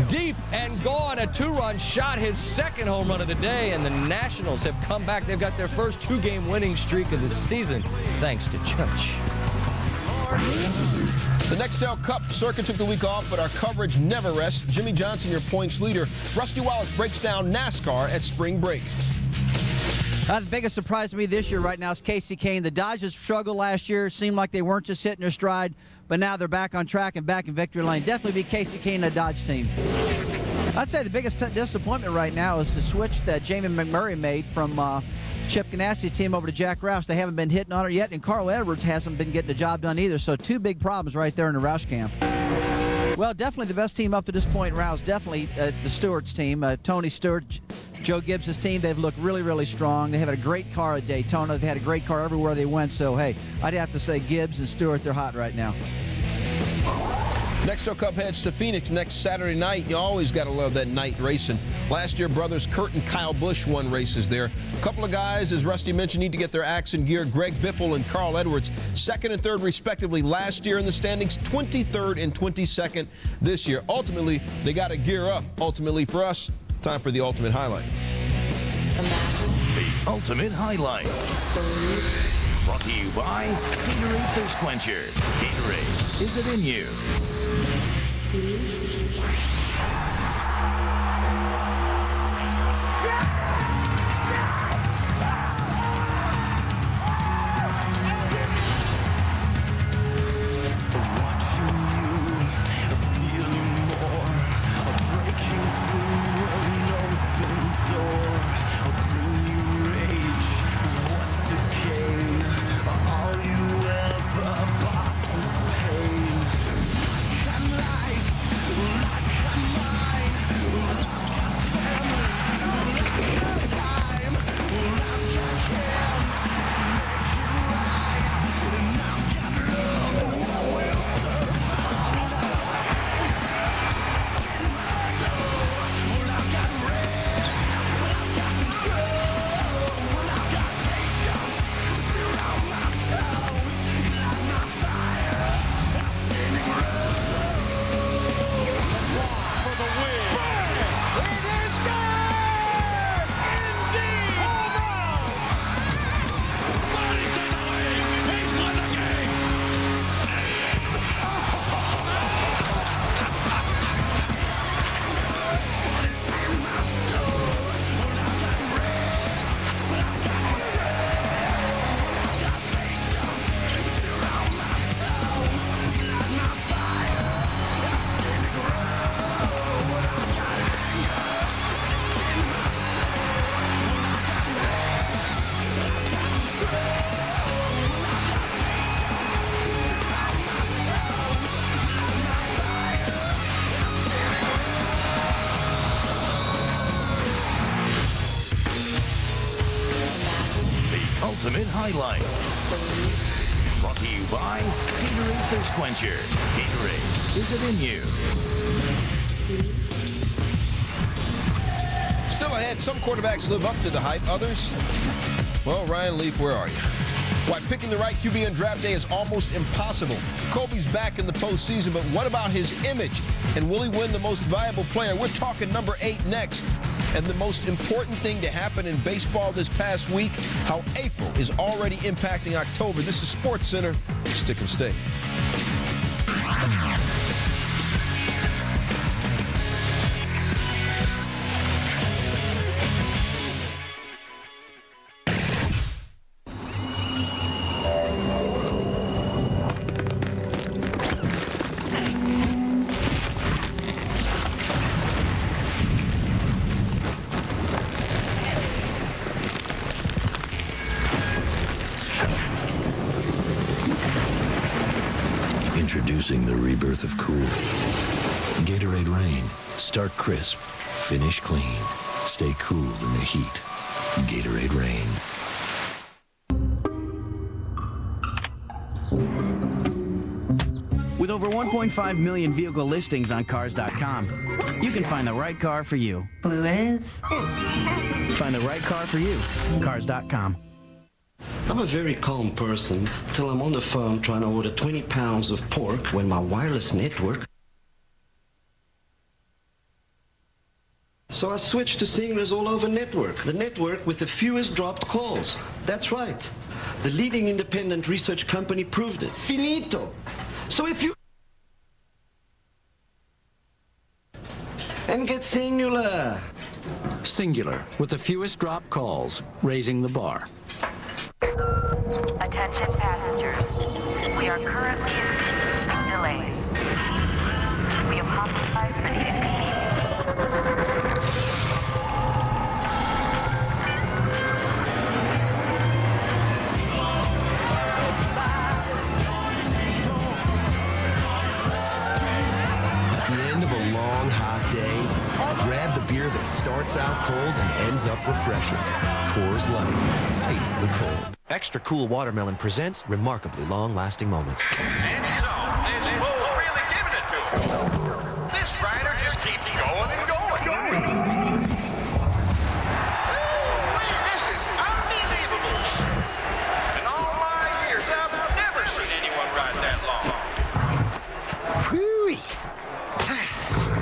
Deep and gone, a 2-run shot, his second home run of the day, and the Nationals have come back. They've got their first 2-game winning streak of the season, thanks to Church. The Nextel Cup circuit took the week off, but our coverage never rests. Jimmy Johnson, your points leader. Rusty Wallace breaks down NASCAR at spring break. The biggest surprise to me this year right now is Casey Kane. The Dodgers struggled last year. Seemed like they weren't just hitting their stride, but now they're back on track and back in victory lane. Definitely be Casey Kane and the Dodge team. I'd say the biggest disappointment right now is the switch that Jamie McMurray made from Chip Ganassi's team over to Jack Roush. They haven't been hitting on it yet, and Carl Edwards hasn't been getting the job done either. So 2 big problems right there in the Roush camp. Well, definitely the best team up to this point in Roush, definitely the Stewart's team. Tony Stewart, Joe Gibbs' team, they've looked really, really strong. They have a great car at Daytona. They've had a great car everywhere they went. So, hey, I'd have to say Gibbs and Stewart, they're hot right now. Nextel Cup heads to Phoenix next Saturday night. You always got to love that night racing. Last year, brothers Kurt and Kyle Busch won races there. A couple of guys, as Rusty mentioned, need to get their acts in gear. Greg Biffle and Carl Edwards, 2nd and 3rd respectively last year in the standings, 23rd and 22nd this year. Ultimately, they got to gear up. Ultimately, for us, time for the ultimate highlight. The ultimate highlight. Brought to you by Gatorade Thirst Quencher. Gatorade, is it in you? Ultimate Highlight. Brought to you by Gatorade Thirst Quencher. Gatorade, is it in you? Still ahead, some quarterbacks live up to the hype. Others, well, Ryan Leaf, where are you? Why picking the right QB on draft day is almost impossible. Kobe's back in the postseason, but what about his image? And will he win the most valuable player? We're talking number 8 next. And the most important thing to happen in baseball this past week, how April is already impacting October. This is SportsCenter. Stick and stay. Introducing the rebirth of cool. Gatorade Rain. Start crisp. Finish clean. Stay cool in the heat. Gatorade Rain. With over 1.5 million vehicle listings on Cars.com, you can find the right car for you. Blue it is. Find the right car for you. Cars.com. I'm a very calm person till I'm on the phone trying to order 20 pounds of pork when my wireless network. So I switched to seeing this all over network. The network with the fewest dropped calls. That's right. The leading independent research company proved it. Finito. So if you and get singular. Singular, with the fewest dropped calls, raising the bar. Attention passengers. We are currently experiencing delays. We apologize for the inconvenience. At the end of a long, hot day, grab the beer that starts out cold and ends up refreshing. Coors Light. Taste the cold. Extra Cool Watermelon presents remarkably long-lasting moments. And he's on. Pujols really giving it to him. This rider just keeps going and going. This is unbelievable. In all my years, I've never seen anyone ride that long. Whee!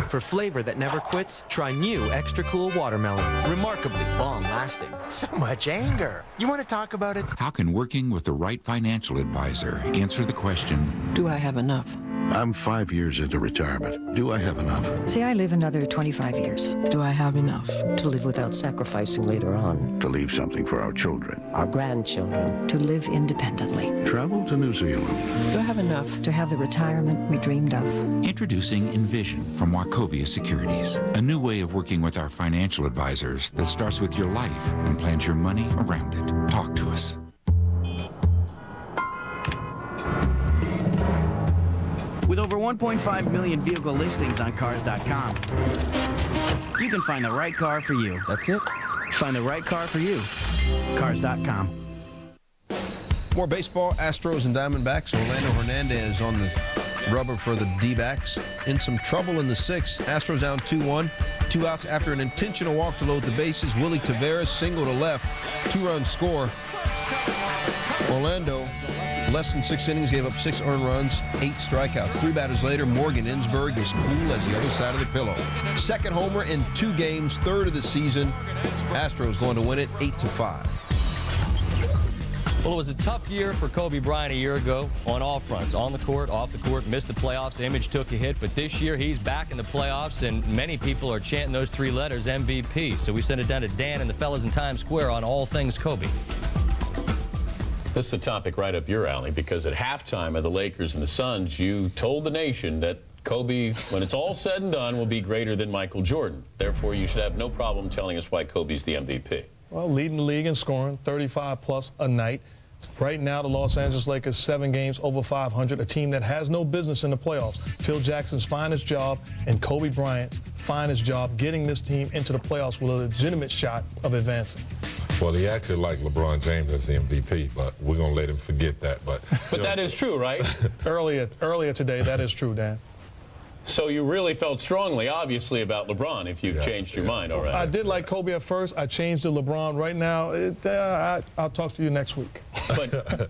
For flavor that never quits, try new Extra Cool Watermelon. Remarkably long-lasting. So much anger. You want to talk about it? How can working with the right financial advisor answer the question, do I have enough? I'm 5 years into retirement. Do I have enough? Say I live another 25 years. Do I have enough to live without sacrificing later on? To leave something for our children. Our grandchildren. To live independently. Travel to New Zealand. Do I have enough to have the retirement we dreamed of? Introducing Envision from Wachovia Securities. A new way of working with our financial advisors that starts with your life and plans your money around it. Talk to us. With over 1.5 million vehicle listings on Cars.com, you can find the right car for you. That's it. Find the right car for you. Cars.com. More baseball, Astros and Diamondbacks. Orlando Hernandez on the rubber for the D-backs. In some trouble in the sixth. Astros down 2-1. 2 outs after an intentional walk to load the bases. Willie Taveras single to left. 2-run score. Orlando, less than 6 innings, gave up 6 earned runs, 8 strikeouts. 3 batters later, Morgan Ensberg is cool as the other side of the pillow. Second homer in 2 games, third of the season. Astros going to win it 8-5. Well, it was a tough year for Kobe Bryant a year ago on all fronts. On the court, off the court, missed the playoffs. Image took a hit, but this year he's back in the playoffs, and many people are chanting those 3 letters, MVP. So we send it down to Dan and the fellas in Times Square on all things Kobe. This is a topic right up your alley, because at halftime of the Lakers and the Suns, you told the nation that Kobe, when it's all said and done, will be greater than Michael Jordan. Therefore, you should have no problem telling us why Kobe's the MVP. Well, leading the league in scoring, 35-plus a night. Right now, the Los Angeles Lakers, 7 games over 500, a team that has no business in the playoffs. Phil Jackson's finest job and Kobe Bryant's finest job getting this team into the playoffs with a legitimate shot of advancing. Well, he actually liked LeBron James as the MVP, but we're going to let him forget that. But that is true, right? Earlier today, that is true, Dan. So you really felt strongly, obviously, about LeBron if you've changed your mind already. I did like Kobe at first. I changed to LeBron. Right now, I'll talk to you next week.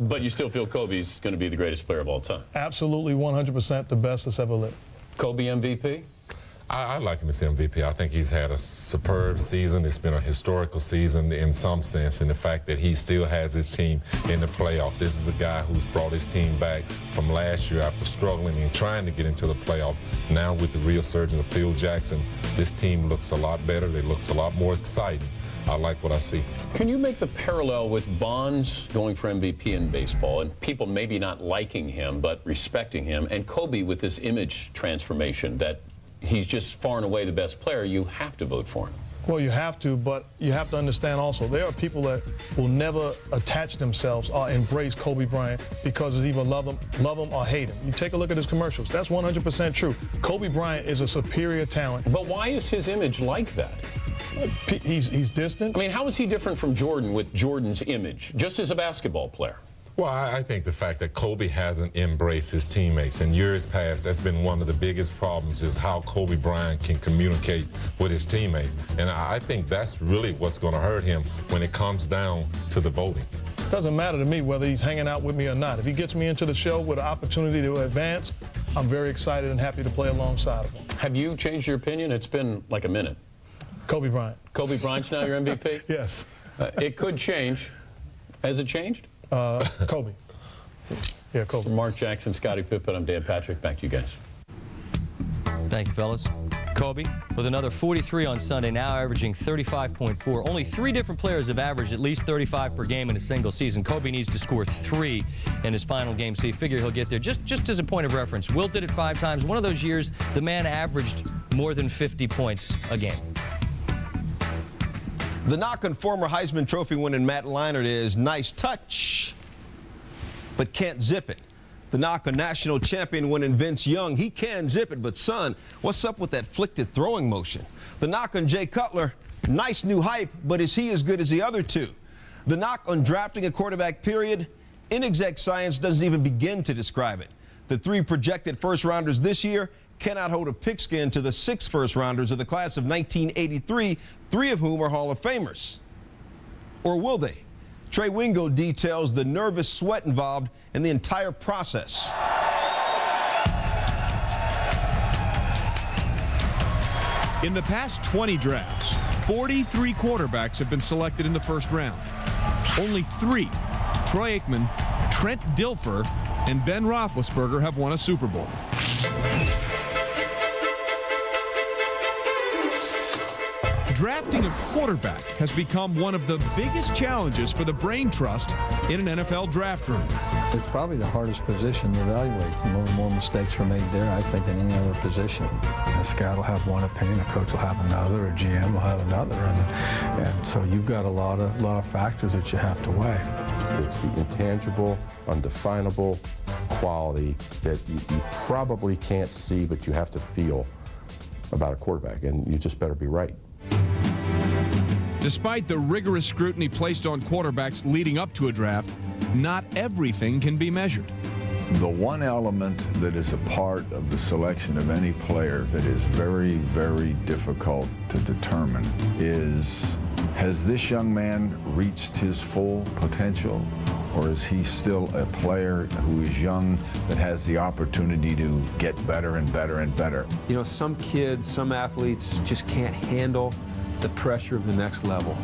But you still feel Kobe's going to be the greatest player of all time? Absolutely, 100% the best that's ever lived. Kobe MVP? I like him as MVP. I think he's had a superb season. It's been a historical season in some sense, in the fact that he still has his team in the playoff. This is a guy who's brought his team back from last year after struggling and trying to get into the playoff. Now with the resurgence of Phil Jackson, this team looks a lot better. It looks a lot more exciting. I like what I see. Can you make the parallel with Bonds going for MVP in baseball and people maybe not liking him but respecting him, and Kobe with this image transformation that he's just far and away the best player? You have to vote for him. Well, you have to, but you have to understand also there are people that will never attach themselves or embrace Kobe Bryant because it's either love him or hate him. You take a look at his commercials. That's 100% true. Kobe Bryant is a superior talent. But why is his image like that? He's distant. I mean, how is he different from Jordan with Jordan's image, just as a basketball player? Well, I think the fact that Kobe hasn't embraced his teammates. In years past, that's been one of the biggest problems, is how Kobe Bryant can communicate with his teammates. And I think that's really what's going to hurt him when it comes down to the voting. Doesn't matter to me whether he's hanging out with me or not. If he gets me into the show with an opportunity to advance, I'm very excited and happy to play alongside of him. Have you changed your opinion? It's been like a minute. Kobe Bryant. Kobe Bryant's now your MVP? Yes. It could change. Has it changed? Kobe. Yeah, Kobe. Mark Jackson, Scottie Pippen, I'm Dan Patrick. Back to you guys. Thank you, fellas. Kobe with another 43 on Sunday, now averaging 35.4. Only 3 different players have averaged at least 35 per game in a single season. Kobe needs to score 3 in his final game, so you figure he'll get there. Just as a point of reference, Wilt did it 5 times. One of those years, the man averaged more than 50 points a game. The knock on former Heisman Trophy winning Matt Leinart is nice touch, but can't zip it. The knock on national champion winning Vince Young, he can zip it, but son, what's up with that flicked throwing motion? The knock on Jay Cutler, nice new hype, but is he as good as the other 2? The knock on drafting a quarterback, period, inexact science doesn't even begin to describe it. The 3 projected first-rounders this year cannot hold a pigskin to the 6 first-rounders of the class of 1983, 3 of whom are Hall of Famers. Or will they? Trey Wingo details the nervous sweat involved in the entire process. In the past 20 drafts, 43 quarterbacks have been selected in the first round. Only 3, Troy Aikman, Trent Dilfer, and Ben Roethlisberger, have won a Super Bowl. Drafting a quarterback has become one of the biggest challenges for the brain trust in an NFL draft room. It's probably the hardest position to evaluate. More mistakes are made there, I think, than any other position. A scout will have one opinion, a coach will have another, a GM will have another, and so you've got a lot of factors that you have to weigh. It's the intangible, undefinable quality that you probably can't see, but you have to feel about a quarterback, and you just better be right. Despite the rigorous scrutiny placed on quarterbacks leading up to a draft, not everything can be measured. The one element that is a part of the selection of any player that is very, very difficult to determine is, has this young man reached his full potential, or is he still a player who is young that has the opportunity to get better and better and better? You know, some kids, some athletes just can't handle the pressure of the next level.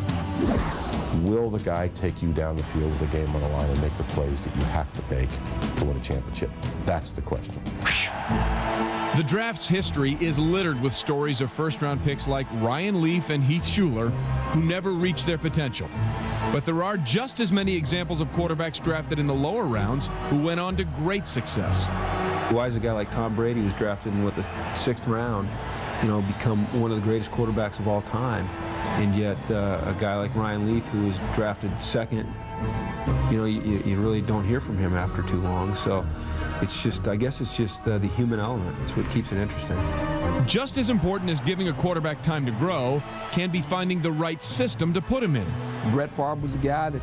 Will the guy take you down the field with the game on the line and make the plays that you have to make to win a championship? That's the question. The draft's history is littered with stories of first-round picks like Ryan Leaf and Heath Shuler, who never reached their potential. But there are just as many examples of quarterbacks drafted in the lower rounds who went on to great success. Why is a guy like Tom Brady, who's drafted in the 6th round, become one of the greatest quarterbacks of all time, and yet a guy like Ryan Leaf, who was drafted 2nd, you really don't hear from him after too long. So it's just, I guess it's just the human element. It's what keeps it interesting. Just as important as giving a quarterback time to grow can be finding the right system to put him in. Brett Favre was a guy that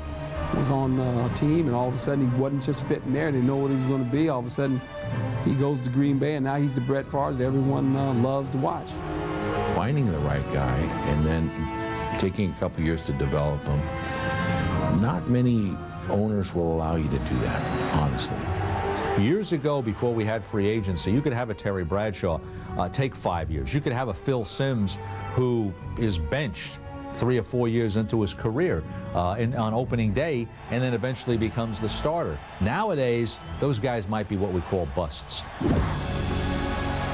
was on a team, and all of a sudden he wasn't just fitting there. They didn't know what he was going to be. All of a sudden he goes to Green Bay, and now he's the Brett Favre that everyone loves to watch. Finding the right guy and then taking a couple years to develop him, not many owners will allow you to do that, honestly. Years ago, before we had free agency, you could have a Terry Bradshaw take 5 years. You could have a Phil Simms who is benched 3 or 4 years into his career on opening day and then eventually becomes the starter. Nowadays, those guys might be what we call busts.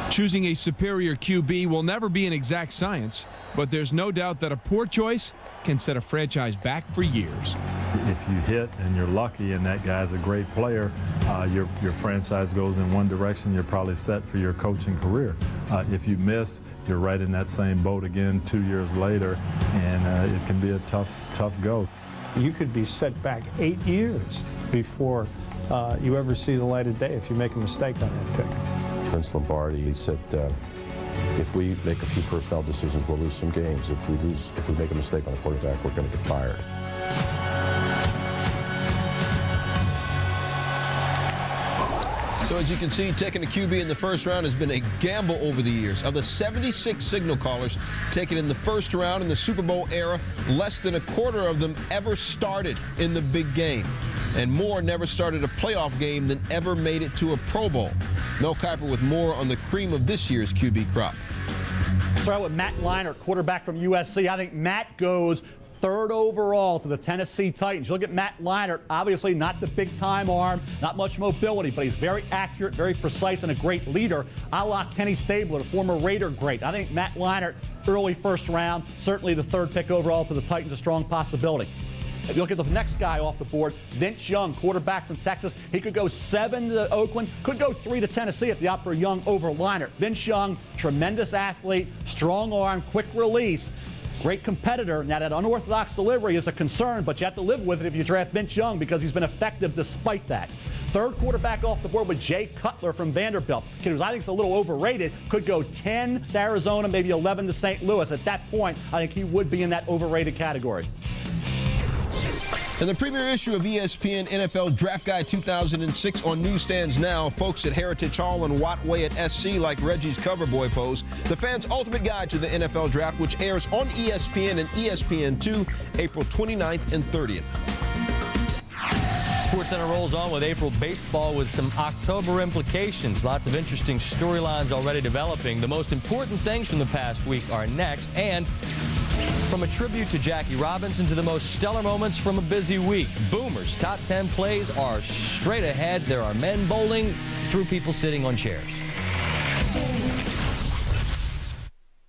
Choosing a superior QB will never be an exact science, but there's no doubt that a poor choice can set a franchise back for years. If you hit and you're lucky and that guy's a great player, your franchise goes in one direction, you're probably set for your coaching career. If you miss, you're right in that same boat again 2 years later, and it can be a tough go. You could be set back 8 years before you ever see the light of day if you make a mistake on that pick. Vince Lombardi, he said, if we make a few personnel decisions, we'll lose some games. If we make a mistake on a quarterback, we're going to get fired. So as you can see, taking a QB in the first round has been a gamble over the years. Of the 76 signal callers taken in the first round in the Super Bowl era, less than a quarter of them ever started in the big game. And more never started a playoff game than ever made it to a Pro Bowl. Mel Kiper with more on the cream of this year's QB crop. Start with Matt Leinart, quarterback from USC. I think Matt goes 3rd overall to the Tennessee Titans. You look at Matt Leinart, obviously not the big-time arm, not much mobility, but he's very accurate, very precise, and a great leader, a la Kenny Stabler, the former Raider great. I think Matt Leinart, early first round, certainly the 3rd pick overall to the Titans, a strong possibility. If you look at the next guy off the board, Vince Young, quarterback from Texas. He could go 7 to Oakland, could go 3 to Tennessee if they opt for Young over Leinart. Vince Young, tremendous athlete, strong arm, quick release, great competitor. Now, that unorthodox delivery is a concern, but you have to live with it if you draft Vince Young because he's been effective despite that. 3rd quarterback off the board with Jay Cutler from Vanderbilt. Kid who I think is a little overrated, could go 10 to Arizona, maybe 11 to St. Louis. At that point, I think he would be in that overrated category. And the premier issue of ESPN NFL Draft Guide 2006 on newsstands now. Folks at Heritage Hall and Watt Way at SC like Reggie's cover boy pose. The fans' ultimate guide to the NFL Draft, which airs on ESPN and ESPN2 April 29th and 30th. SportsCenter rolls on with April baseball with some October implications. Lots of interesting storylines already developing. The most important things from the past week are next. And from a tribute to Jackie Robinson to the most stellar moments from a busy week. Boomers' top 10 plays are straight ahead. There are men bowling through people sitting on chairs.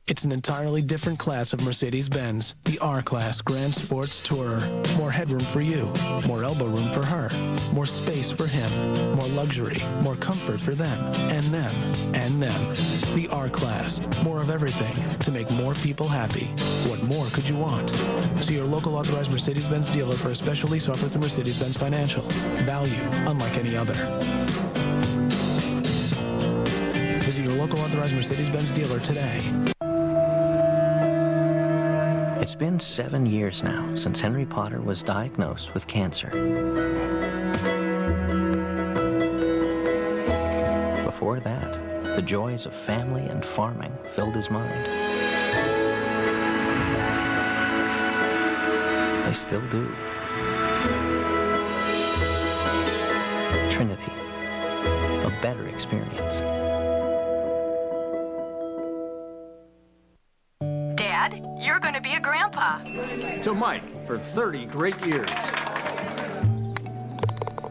It's an entirely different class of Mercedes-Benz, the R-Class Grand Sports Tourer. More headroom for you, more elbow room for her, more space for him, more luxury, more comfort for them, and them, and them. The R-Class, more of everything to make more people happy. What more could you want? See your local authorized Mercedes-Benz dealer for a special lease offer through Mercedes-Benz Financial. Value unlike any other. Visit your local authorized Mercedes-Benz dealer today. It's been 7 years now since Henry Potter was diagnosed with cancer. Before that, the joys of family and farming filled his mind. They still do. Trinity, a better experience. Dad, you're going to be a grandpa. To Mike for 30 great years.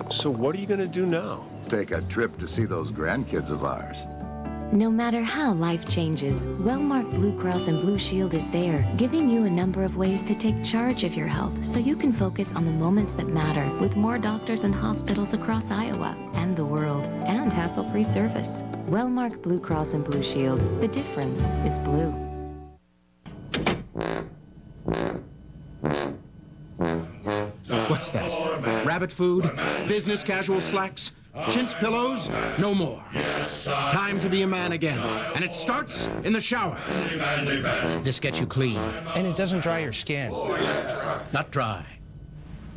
So what are you going to do now? Take a trip to see those grandkids of ours. No matter how life changes, Wellmark Blue Cross and Blue Shield is there, giving you a number of ways to take charge of your health so you can focus on the moments that matter with more doctors and hospitals across Iowa and the world, and hassle-free service. Wellmark Blue Cross and Blue Shield. The difference is blue. What's that? Rabbit food? Business casual slacks? Chintz pillows? No more. Time to be a man again. And it starts in the shower. This gets you clean. And it doesn't dry your skin. Not dry.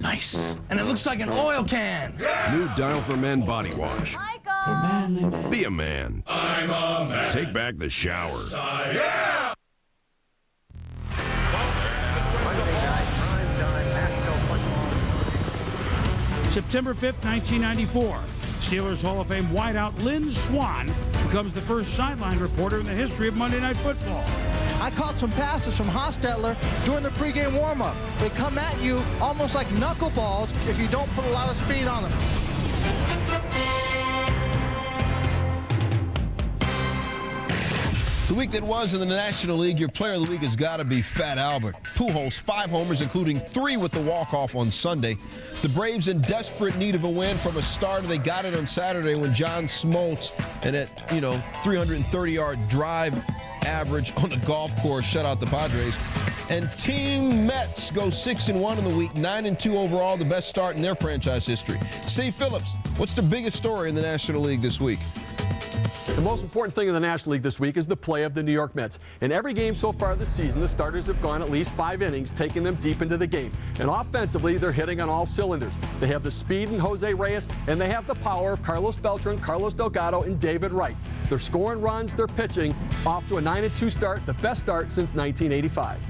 Nice. And it looks like an oil can. New Dial for Men body wash. Michael! Be a man. I'm a man. Take back the shower. Yeah! September 5th, 1994. Steelers Hall of Fame wideout Lynn Swann becomes the first sideline reporter in the history of Monday Night Football. I caught some passes from Hostetler during the pregame warm-up. They come at you almost like knuckleballs if you don't put a lot of speed on them. The week that was in the National League, your player of the week has got to be Fat Albert. Pujols, 5 homers, including 3 with the walk-off on Sunday. The Braves in desperate need of a win from a starter. They got it on Saturday when John Smoltz, and at 330-yard drive average on the golf course, shut out the Padres. And Team Mets go 6-1 in the week, 9-2 overall, the best start in their franchise history. Steve Phillips, what's the biggest story in the National League this week? The most important thing in the National League this week is the play of the New York Mets. In every game so far this season, the starters have gone at least 5 innings, taking them deep into the game. And offensively, they're hitting on all cylinders. They have the speed in Jose Reyes, and they have the power of Carlos Beltran, Carlos Delgado, and David Wright. They're scoring runs, they're pitching, off to a 9-2 start, the best start since 1985.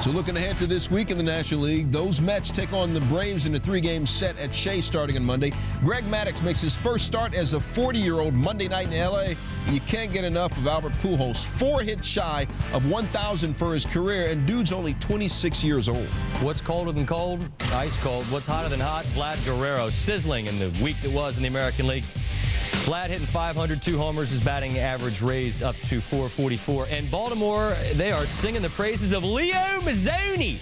So looking ahead to this week in the National League, those Mets take on the Braves in a 3-game set at Shea starting on Monday. Greg Maddux makes his first start as a 40-year-old Monday night in L.A. And you can't get enough of Albert Pujols, 4 hits shy of 1,000 for his career, and dude's only 26 years old. What's colder than cold? Ice cold. What's hotter than hot? Vlad Guerrero sizzling in the week that was in the American League. Vlad hitting 500, 2 homers, his batting average raised up to .444. And Baltimore, they are singing the praises of Leo Mazzoni.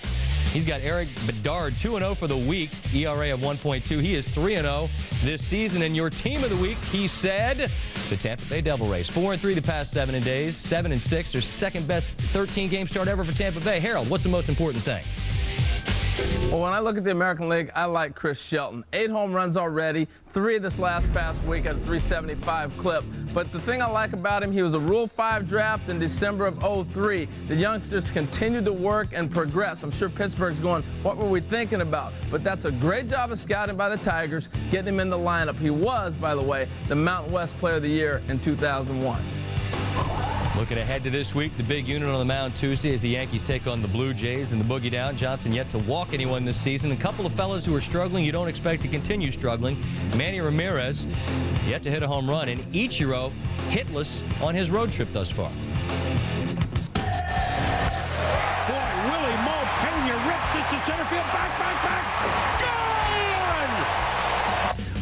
He's got Eric Bedard, 2-0 for the week, ERA of 1.2. He is 3-0 this season. And your team of the week, he said, the Tampa Bay Devil Rays. 4-3 the past 7 days, 7-6. Their second best 13-game start ever for Tampa Bay. Harold, what's the most important thing? Well, when I look at the American League, I like Chris Shelton. 8 home runs already, 3 this past week at a 375 clip. But the thing I like about him, he was a Rule 5 draft in December of '03. The youngsters continue to work and progress. I'm sure Pittsburgh's going, what were we thinking about? But that's a great job of scouting by the Tigers, getting him in the lineup. He was, by the way, the Mountain West Player of the Year in 2001. Looking ahead to this week, the big unit on the mound Tuesday as the Yankees take on the Blue Jays and the Boogie Down. Johnson yet to walk anyone this season. A couple of fellas who are struggling you don't expect to continue struggling. Manny Ramirez yet to hit a home run, and Ichiro hitless on his road trip thus far. Boy, Willie Mo Pena rips this to center field. Back.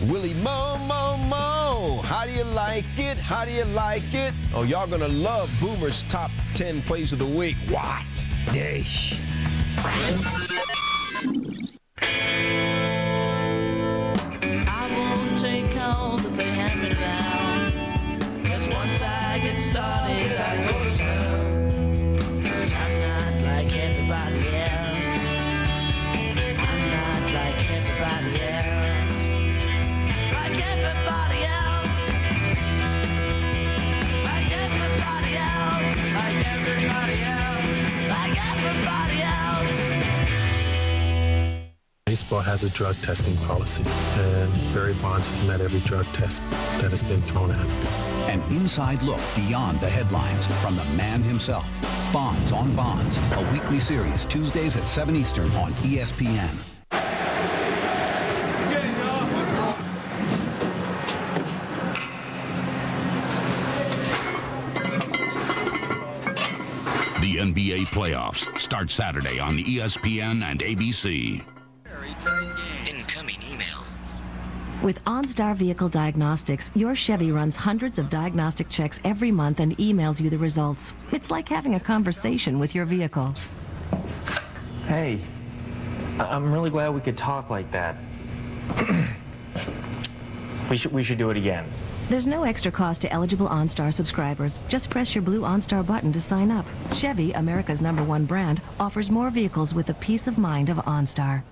Gone! Willie Mo, Mo, Mo. How do you like it? How do you like it? Oh, y'all gonna love Boomer's top 10 plays of the week. What? Yeesh. I won't take all that they hand me down, 'cause once I get started, I go to town. 'Cause I'm not like everybody else. I'm not like everybody else. Like everybody else. Like everybody else. Like everybody else. Like everybody else. Baseball has a drug testing policy, and Barry Bonds has met every drug test that has been thrown at him. An inside look beyond the headlines from the man himself. Bonds on Bonds, a weekly series, Tuesdays at 7 Eastern on ESPN. The NBA playoffs start Saturday on ESPN and ABC. Incoming email. With OnStar Vehicle Diagnostics, your Chevy runs hundreds of diagnostic checks every month and emails you the results. It's like having a conversation with your vehicle. Hey, I'm really glad we could talk like that. We should do it again. There's no extra cost to eligible OnStar subscribers. Just press your blue OnStar button to sign up. Chevy, America's #1 brand, offers more vehicles with the peace of mind of OnStar.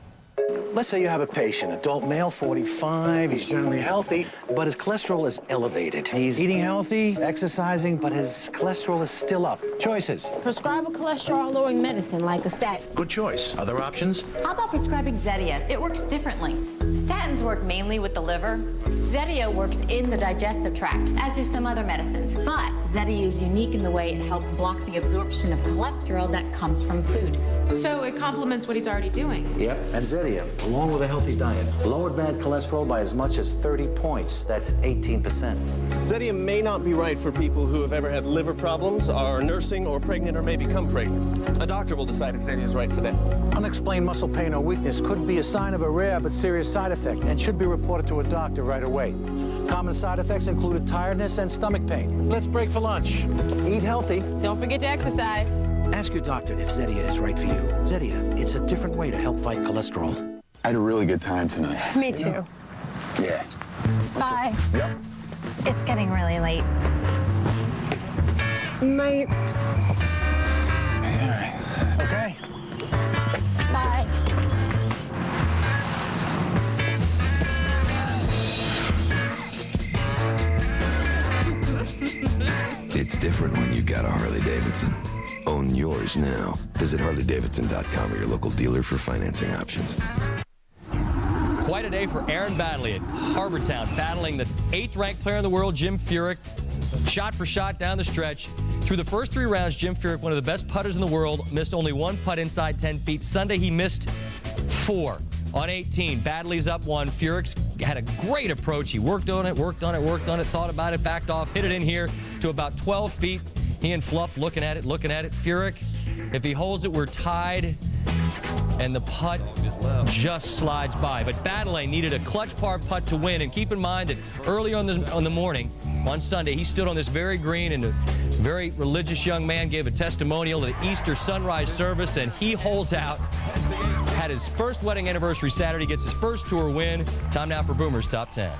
Let's say you have a patient, adult male, 45, he's generally healthy, but his cholesterol is elevated. He's eating healthy, exercising, but his cholesterol is still up. Choices. Prescribe a cholesterol-lowering medicine like a statin. Good choice. Other options? How about prescribing Zetia? It works differently. Statins work mainly with the liver. Zetia works in the digestive tract, as do some other medicines. But Zetia is unique in the way it helps block the absorption of cholesterol that comes from food. So it complements what he's already doing. Yep, and Zetia, along with a healthy diet, lowered bad cholesterol by as much as 30 points. That's 18%. Zetia may not be right for people who have ever had liver problems, are nursing or pregnant or may become pregnant. A doctor will decide if Zetia is right for them. Unexplained muscle pain or weakness could be a sign of a rare but serious side effect and should be reported to a doctor right away. Common side effects included tiredness and stomach pain. Let's break for lunch. Eat healthy. Don't forget to exercise. Ask your doctor if Zetia is right for you. Zetia, it's a different way to help fight cholesterol. I had a really good time tonight. Me too. Yeah. Bye. Yep. It's getting really late. Night. All right. Okay. Bye. It's different when you got a Harley-Davidson. Own yours now. Visit harleydavidson.com or your local dealer for financing options. Quite a day for Aaron Baddeley at Harbortown, battling the 8th-ranked player in the world, Jim Furyk, shot for shot down the stretch. Through the first 3 rounds, Jim Furyk, one of the best putters in the world, missed only 1 putt inside 10 feet. Sunday, he missed 4 on 18. Baddeley's up 1. Furyk's had a great approach. He worked on it, thought about it, backed off, hit it in here to about 12 feet. He and Fluff looking at it. Furyk, if he holds it, we're tied. And the putt just slides by. But Baddeley needed a clutch par putt to win. And keep in mind that early on the morning, on Sunday, he stood on this very green, and a very religious young man gave a testimonial at the Easter sunrise service, and he holes out. Had his first wedding anniversary Saturday, gets his first tour win. Time now for Boomer's Top 10.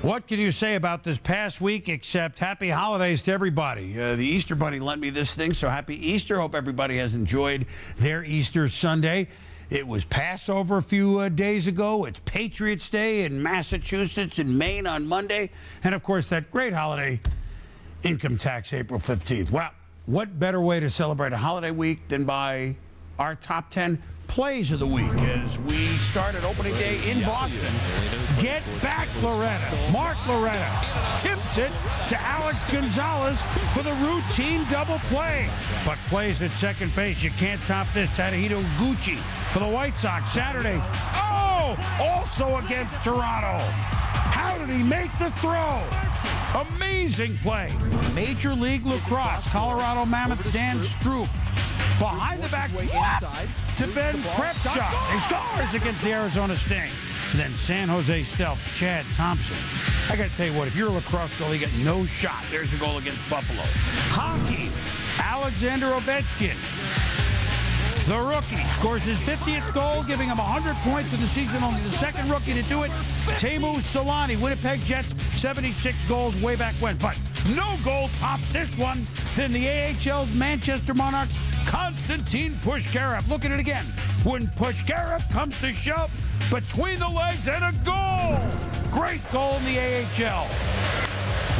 What can you say about this past week except happy holidays to everybody? The Easter Bunny lent me this thing, so happy Easter. Hope everybody has enjoyed their Easter Sunday. It was Passover a few days ago. It's Patriots Day in Massachusetts and Maine on Monday. And, of course, that great holiday, Income Tax, April 15th. Wow, what better way to celebrate a holiday week than by our top 10 plays of the week as we start at opening day in Boston. Get back, Loretta. Mark Loretta tips it to Alex Gonzalez for the routine double play. But plays at second base. You can't top this. Tadahito Gucci for the White Sox Saturday. Oh, also against Toronto. How did he make the throw? Amazing play. Major League Lacrosse, Colorado Mammoths Dan Stroop. Behind the back, to Ben Prepchuk. He scores against the Arizona Sting. Then San Jose Stelps, Chad Thompson. I got to tell you what, if you're a lacrosse goalie, you get no shot. There's a goal against Buffalo. Hockey, Alexander Ovechkin. The rookie scores his 50th goal, giving him 100 points in the season. Only the second rookie to do it. Teemu Solani, Winnipeg Jets, 76 goals way back when. But no goal tops this one than the AHL's Manchester Monarchs, Konstantin Pushkarev. Look at it again. When Pushkarev comes to shove, between the legs and a goal. Great goal in the AHL.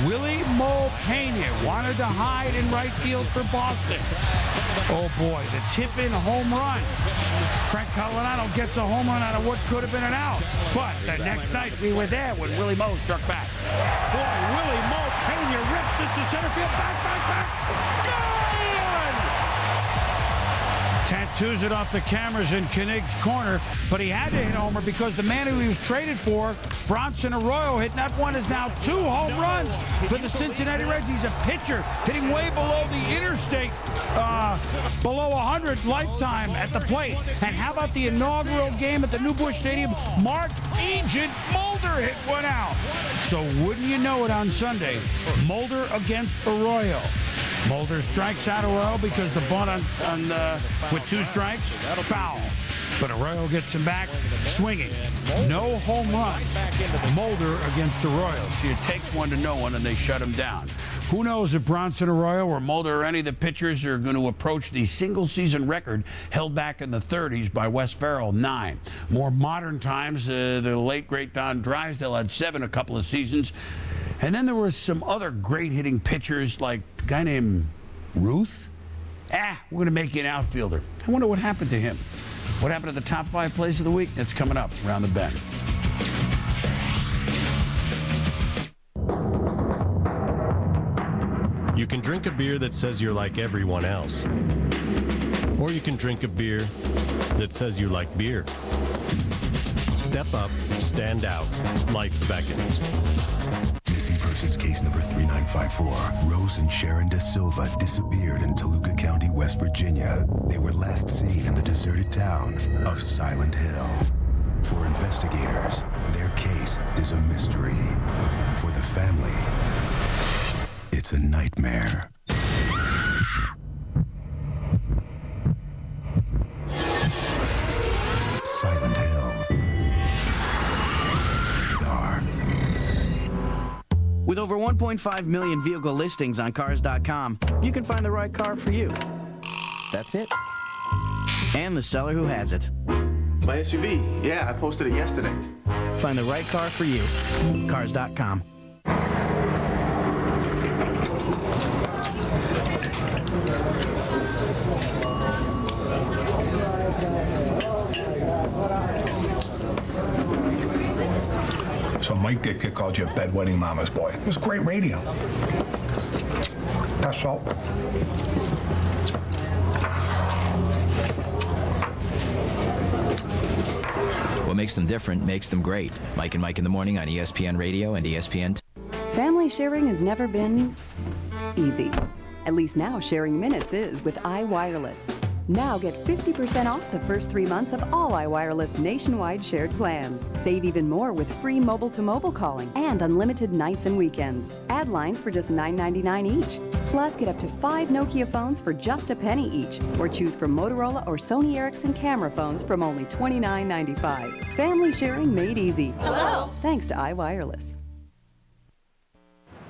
Willie Mo Pena wanted to hide in right field for Boston. Oh boy, the tip-in home run. Frank Colanano gets a home run out of what could have been an out. But the next night we were there when Willie Mo struck back. Boy, Willie Mo Pena rips this to center field. Back. Gone! Tattoos it off the cameras in Koenig's corner, but he had to hit homer because the man who he was traded for, Bronson Arroyo, hitting that one, is now 2 home runs for the Cincinnati Reds. He's a pitcher hitting way below the interstate, below 100 lifetime at the plate. And how about the inaugural game at the New Busch Stadium? Mark Agent Mulder hit one out. So wouldn't you know it, on Sunday, Mulder against Arroyo. Mulder strikes out Arroyo because the bunt with 2 strikes, foul. But Arroyo gets him back, swinging. No home runs. Mulder against Arroyo. See, it takes one to know one, and they shut him down. Who knows if Bronson Arroyo or Mulder or any of the pitchers are going to approach the single-season record held back in the 30s by Wes Farrell, 9. More modern times, the late, great Don Drysdale had 7 a couple of seasons. And then there were some other great-hitting pitchers, like a guy named Ruth. We're going to make you an outfielder. I wonder what happened to him. What happened to the top 5 plays of the week? That's coming up around the bend. You can drink a beer that says you're like everyone else. Or you can drink a beer that says you like beer. Step up, stand out. Life beckons. Missing persons case number 3954. Rose and Sharon Da Silva disappeared in Toluca County, West Virginia. They were last seen in the deserted town of Silent Hill. For investigators, their case is a mystery. For the family, it's a nightmare. Silent Hill. Rated R. With over 1.5 million vehicle listings on Cars.com, you can find the right car for you. That's it. And the seller who has it. My SUV. Yeah, I posted it yesterday. Find the right car for you. Cars.com. So Mike Ditka called you a bedwetting mama's boy. It was great radio. Pass salt. What makes them different makes them great. Mike and Mike in the Morning on ESPN Radio and ESPN. Family sharing has never been easy. At least now sharing minutes is with iWireless. Now get 50% off the first 3 months of all iWireless nationwide shared plans. Save even more with free mobile-to-mobile calling and unlimited nights and weekends. Add lines for just $9.99 each. Plus, get up to 5 Nokia phones for just a penny each. Or choose from Motorola or Sony Ericsson camera phones from only $29.95. Family sharing made easy. Hello. Thanks to iWireless.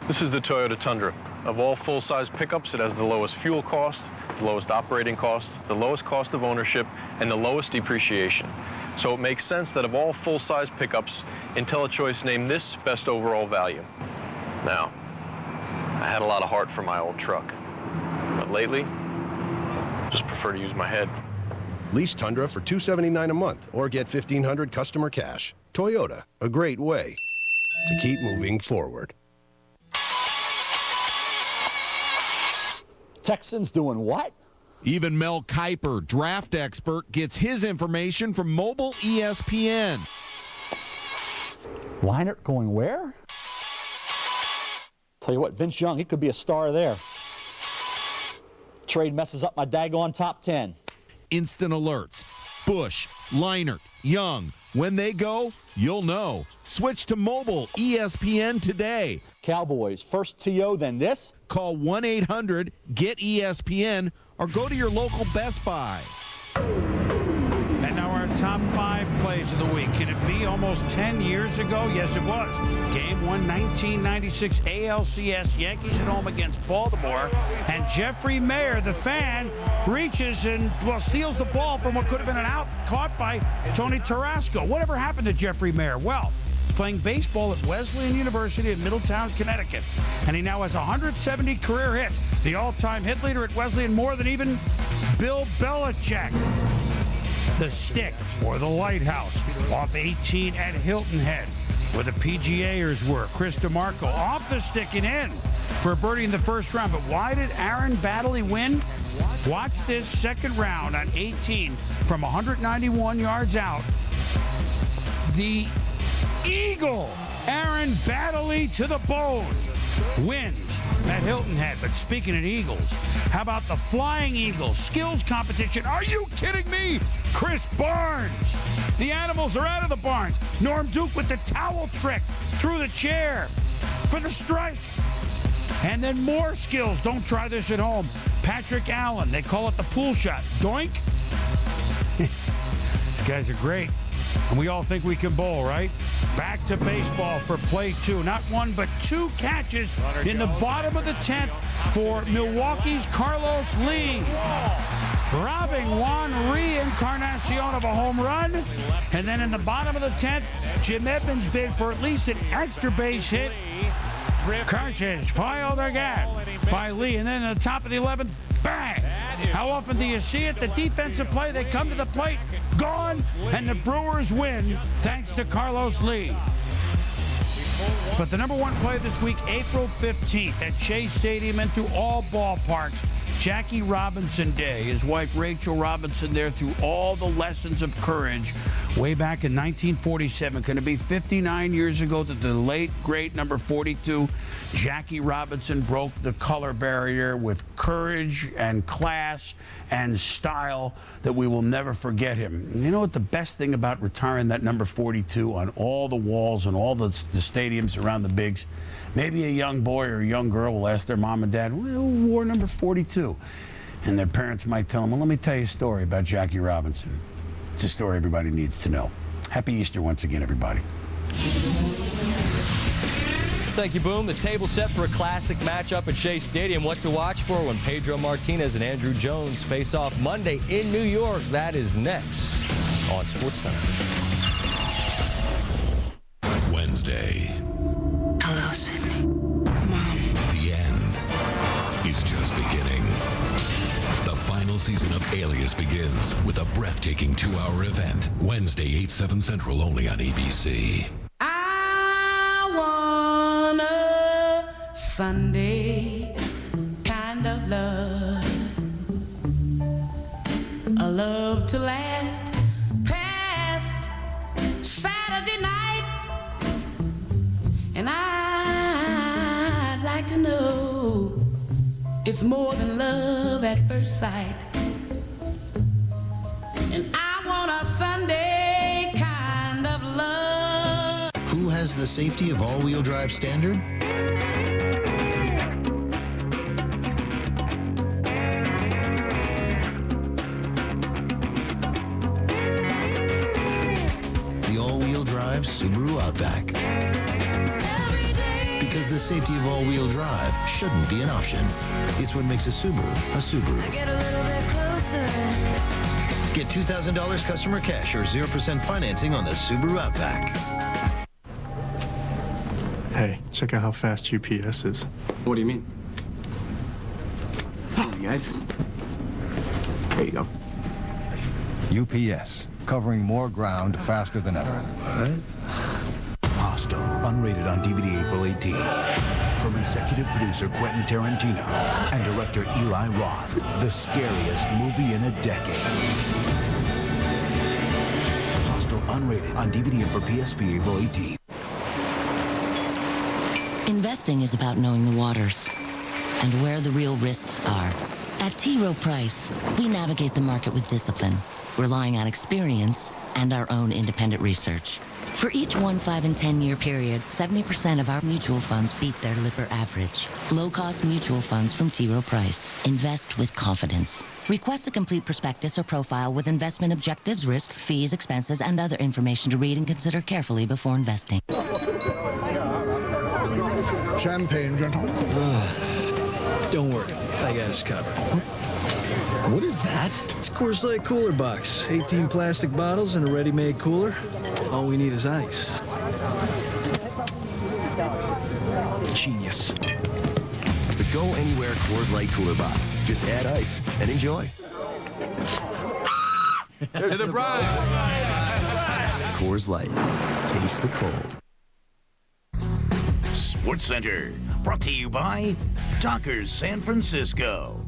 This is the Toyota Tundra. Of all full-size pickups, it has the lowest fuel cost, the lowest operating cost, the lowest cost of ownership, and the lowest depreciation. So it makes sense that of all full-size pickups, IntelliChoice named this best overall value. Now, I had a lot of heart for my old truck, but lately, just prefer to use my head. Lease Tundra for $279 a month or get $1,500 customer cash. Toyota, a great way to keep moving forward. Texans doing what? Even Mel Kiper, draft expert, gets his information from mobile ESPN. Leinart going where? Tell you what, Vince Young, he could be a star there. Trade messes up my daggone top 10. Instant alerts. Bush, Leinart, Young. When they go, you'll know. Switch to mobile ESPN today. Cowboys, first TO, then this? Call 1-800-GET-ESPN or go to your local Best Buy. And now our top 5 plays of the week. Can it be almost 10 years ago? Yes, it was. Game 1, 1996 ALCS. Yankees at home against Baltimore. And Jeffrey Mayer, the fan, reaches and, steals the ball from what could have been an out caught by Tony Tarasco. Whatever happened to Jeffrey Mayer? Well, he's playing baseball at Wesleyan University in Middletown, Connecticut. And he now has 170 career hits. The all-time hit leader at Wesleyan, more than even Bill Belichick. The Stick, or the Lighthouse, off 18 at Hilton Head, where the PGAers were. Chris DeMarco off the stick and in for birdie in the first round. But why did Aaron Baddeley win? Watch this second round on 18 from 191 yards out. The Eagle, Aaron Baddeley to the bone, wins at Hilton Head. But speaking of Eagles, how about the Flying Eagles skills competition? Are you kidding me? Chris Barnes. The animals are out of the barns. Norm Duke with the towel trick through the chair for the strike. And then more skills. Don't try this at home. Patrick Allen. They call it the pool shot. Doink. These guys are great. And we all think we can bowl, right? Back to baseball for play 2. Not one, but 2 catches in the bottom of the 10th for Milwaukee's Carlos Lee. Robbing Juan Reencarnacion of a home run. And then in the bottom of the 10th, Jim Edmonds bid for at least an extra base hit. Cartridge filed again by Lee. And then at the top of the 11th, bang! How often do you see it? The defensive play, they come to the plate, gone, and the Brewers win thanks to Carlos Lee. But the number one play this week, April 15th at Shea Stadium and through all ballparks, Jackie Robinson Day. His wife, Rachel Robinson, there through all the lessons of courage way back in 1947. Going to be 59 years ago that the late, great number 42, Jackie Robinson, broke the color barrier with courage and class and style that we will never forget him. You know what the best thing about retiring that number 42 on all the walls and all the stadiums around the bigs? Maybe a young boy or a young girl will ask their mom and dad, well, who wore number 42? And their parents might tell them, well, let me tell you a story about Jackie Robinson. It's a story everybody needs to know. Happy Easter once again, everybody. Thank you, Boom. The table set for a classic matchup at Shea Stadium. What to watch for when Pedro Martinez and Andrew Jones face off Monday in New York. That is next on SportsCenter. Wednesday. Hello, Sydney. Mom. The end is just beginning. The final season of Alias begins with a breathtaking 2-hour event. Wednesday, 8/7 Central, only on ABC. I want a Sunday kind of love. A love to last past Saturday night. And I'd like to know it's more than love at first sight. And I want a Sunday kind of love. Who has the safety of all-wheel drive standard? The all-wheel drive Subaru Outback. Because the safety of all-wheel drive shouldn't be an option. It's what makes a Subaru a Subaru. Get a little bit closer. Get $2,000 customer cash or 0% financing on the Subaru Outback. Hey, check out how fast GPS is. What do you mean? Hey, guys. There you go. UPS, covering more ground faster than ever. Hostel, unrated on DVD April 18th. From executive producer Quentin Tarantino and director Eli Roth, the scariest movie in a decade. Hostel, unrated on DVD and for PSP April 18th. Investing is about knowing the waters and where the real risks are. At T. Rowe Price, we navigate the market with discipline, relying on experience and our own independent research. For each 1, 5, and 10-year period, 70% of our mutual funds beat their Lipper average. Low-cost mutual funds from T. Rowe Price. Invest with confidence. Request a complete prospectus or profile with investment objectives, risks, fees, expenses, and other information to read and consider carefully before investing. Champagne, gentlemen. Don't worry, I got us covered. What is that? It's Coors Light Cooler Box. 18 plastic bottles and a ready-made cooler. All we need is ice. Genius. The Go Anywhere Coors Light Cooler Box. Just add ice and enjoy. To the bride. Coors Light. Taste the cold. SportsCenter, brought to you by Dockers San Francisco.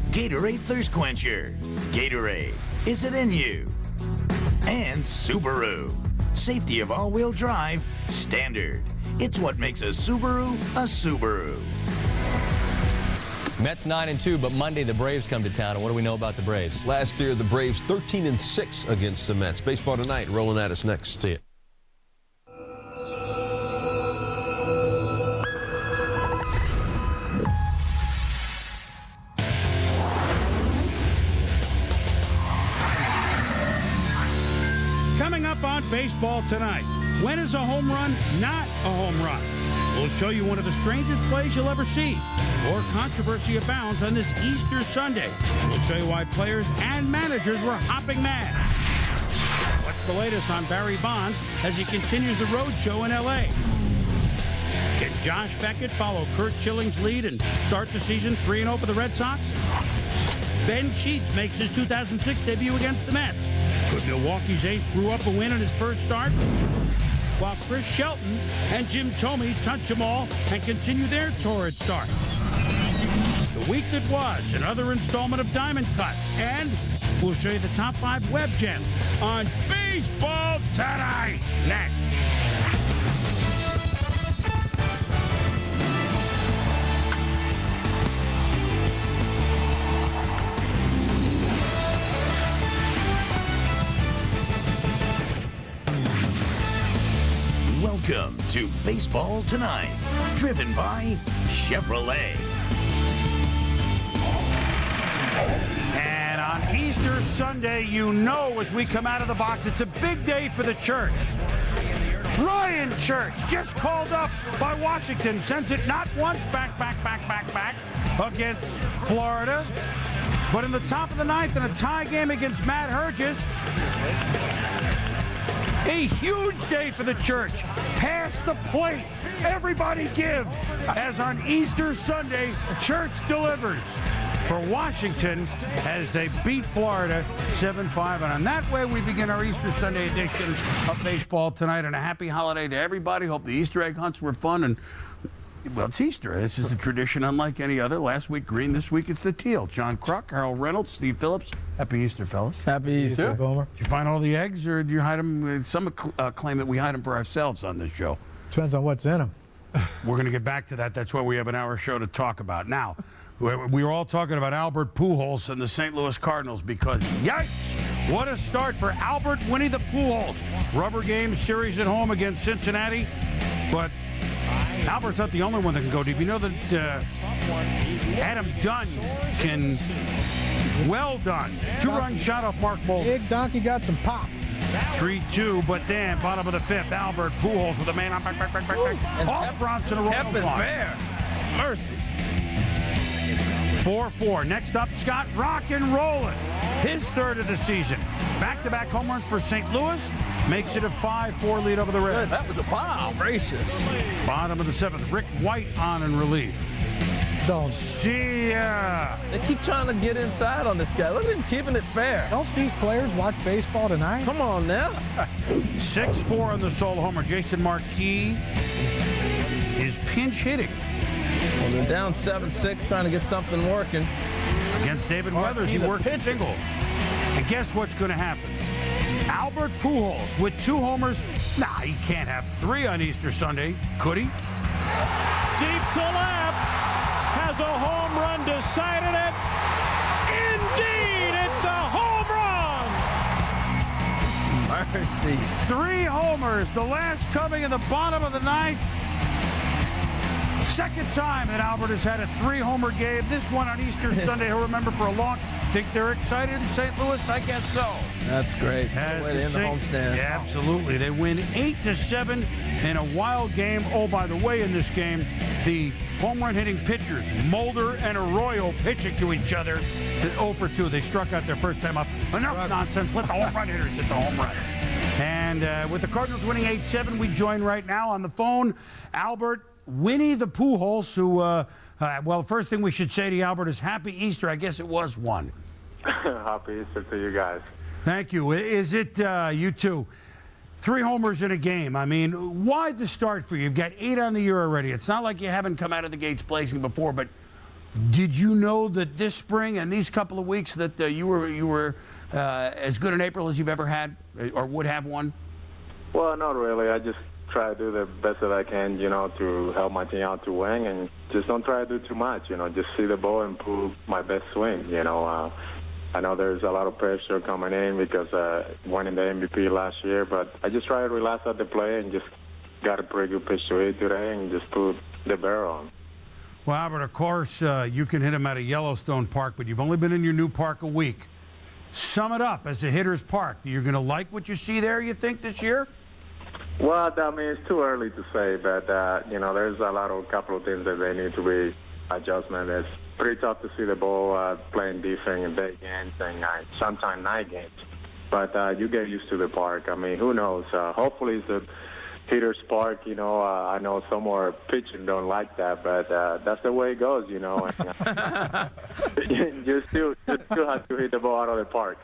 Gatorade Thirst Quencher. Gatorade, is it in you? And Subaru. Safety of all-wheel drive, standard. It's what makes a Subaru a Subaru. Mets 9-2, but Monday the Braves come to town. And what do we know about the Braves? Last year, the Braves 13-6 against the Mets. Baseball Tonight rolling at us next. See it. Coming up on Baseball Tonight, when is a home run not a home run? We'll show you one of the strangest plays you'll ever see. More controversy abounds on this Easter Sunday. We'll show you why players and managers were hopping mad. What's the latest on Barry Bonds as he continues the road show in L.A.? Can Josh Beckett follow Curt Schilling's lead and start the season 3-0 for the Red Sox? Ben Sheets makes his 2006 debut against the Mets. Could Milwaukee's ace brew up a win in his first start? while Chris Shelton and Jim Thome touch them all and continue their torrid start. The week that was, another installment of Diamond Cut, and we'll show you the top 5 web gems on Baseball Tonight. Next. Welcome to Baseball Tonight, driven by Chevrolet. And on Easter Sunday, you know, as we come out of the box, it's a big day for the Church. Ryan Church, just called up by Washington, sends it not once back against Florida, but in the top of the ninth in a tie game against Matt Herges. A huge day for the Church. Pass the plate. Everybody give. As on Easter Sunday, Church delivers for Washington as they beat Florida 7-5. And on that way, we begin our Easter Sunday edition of Baseball Tonight. And a happy holiday to everybody. Hope the Easter egg hunts were fun. And, well, it's Easter. This is a tradition unlike any other. Last week, green. This week, it's the teal. John Kruk, Harold Reynolds, Steve Phillips. Happy Easter, fellas. Happy Easter, Boomer. Did you find all the eggs, or do you hide them? Some claim that we hide them for ourselves on this show. Depends on what's in them. We're going to get back to that. That's why we have an hour show to talk about. Now, we were all talking about Albert Pujols and the St. Louis Cardinals because, yikes, what a start for Albert Winnie the Pujols. Rubber game series at home against Cincinnati, but Albert's not the only one that can go deep. You know that Adam Dunn can... Well done. 2-run shot off Mark Mulder. Big Donkey got some pop. 3-2, but then bottom of the fifth, Albert Pujols with a man on back. Off Bronson a roll. Fair. Mercy. 4-4. Next up, Scott rock and rolling. His third of the season. Back-to-back home runs for St. Louis. Makes it a 5-4 lead over the Reds. That was a bomb. Gracious. Bottom of the seventh, Rick White on in relief. Don't see ya. They keep trying to get inside on this guy. Look at him keeping it fair. Don't these players watch baseball tonight? Come on now. 6-4 on the solo homer. Jason Marquis is pinch hitting. Well, they're down 7-6, trying to get something working. Against David Weathers, he works a single. And guess what's going to happen? Albert Pujols with 2 homers. Nah, he can't have 3 on Easter Sunday, could he? Deep to left. Has a home run decided it? Indeed, it's a home run! Mercy. 3 homers, the last coming in the bottom of the ninth. Second time that Albert has had a 3-homer game. This one on Easter Sunday, he'll remember for a long. Think they're excited in St. Louis? I guess so. That's great. As way to end the homestand. Yeah, absolutely. They win 8-7 in a wild game. Oh, by the way, in this game, the home run hitting pitchers, Mulder and Arroyo, pitching to each other. 0-2. They struck out their first time up. Enough nonsense. Let the home run hitters hit the home run. And with the Cardinals winning 8-7, we join right now on the phone Albert Winnie the Pujols, who, well, first thing we should say to you, Albert, is Happy Easter. I guess it was one. Happy Easter to you guys. Thank you. Is it, you two, 3 homers in a game? I mean, why the start for you? You've got 8 on the year already. It's not like you haven't come out of the gates blazing before, but did you know that this spring and these couple of weeks that you were as good in April as you've ever had or would have one? Well, not really. I just try to do the best that I can, you know, to help my team out to win, and just don't try to do too much, you know, just see the ball and pull my best swing, you know. I know there's a lot of pressure coming in because winning the MVP last year, but I just try to relax at the play and just got a pretty good pitch to hit today and just put the barrel on. Well, Albert, of course, you can hit him at a Yellowstone Park, but you've only been in your new park a week. Sum it up as a hitter's park. You're going to like what you see there, you think, this year? Well, I mean, it's too early to say, but, you know, there's a couple of things that they need to be adjustment. It's pretty tough to see the ball playing defense in day games and sometimes night games. But you get used to the park. I mean, who knows? Hopefully it's a hitter's park, you know. I know some more pitching don't like that, but that's the way it goes, you know. And, you still have to hit the ball out of the park.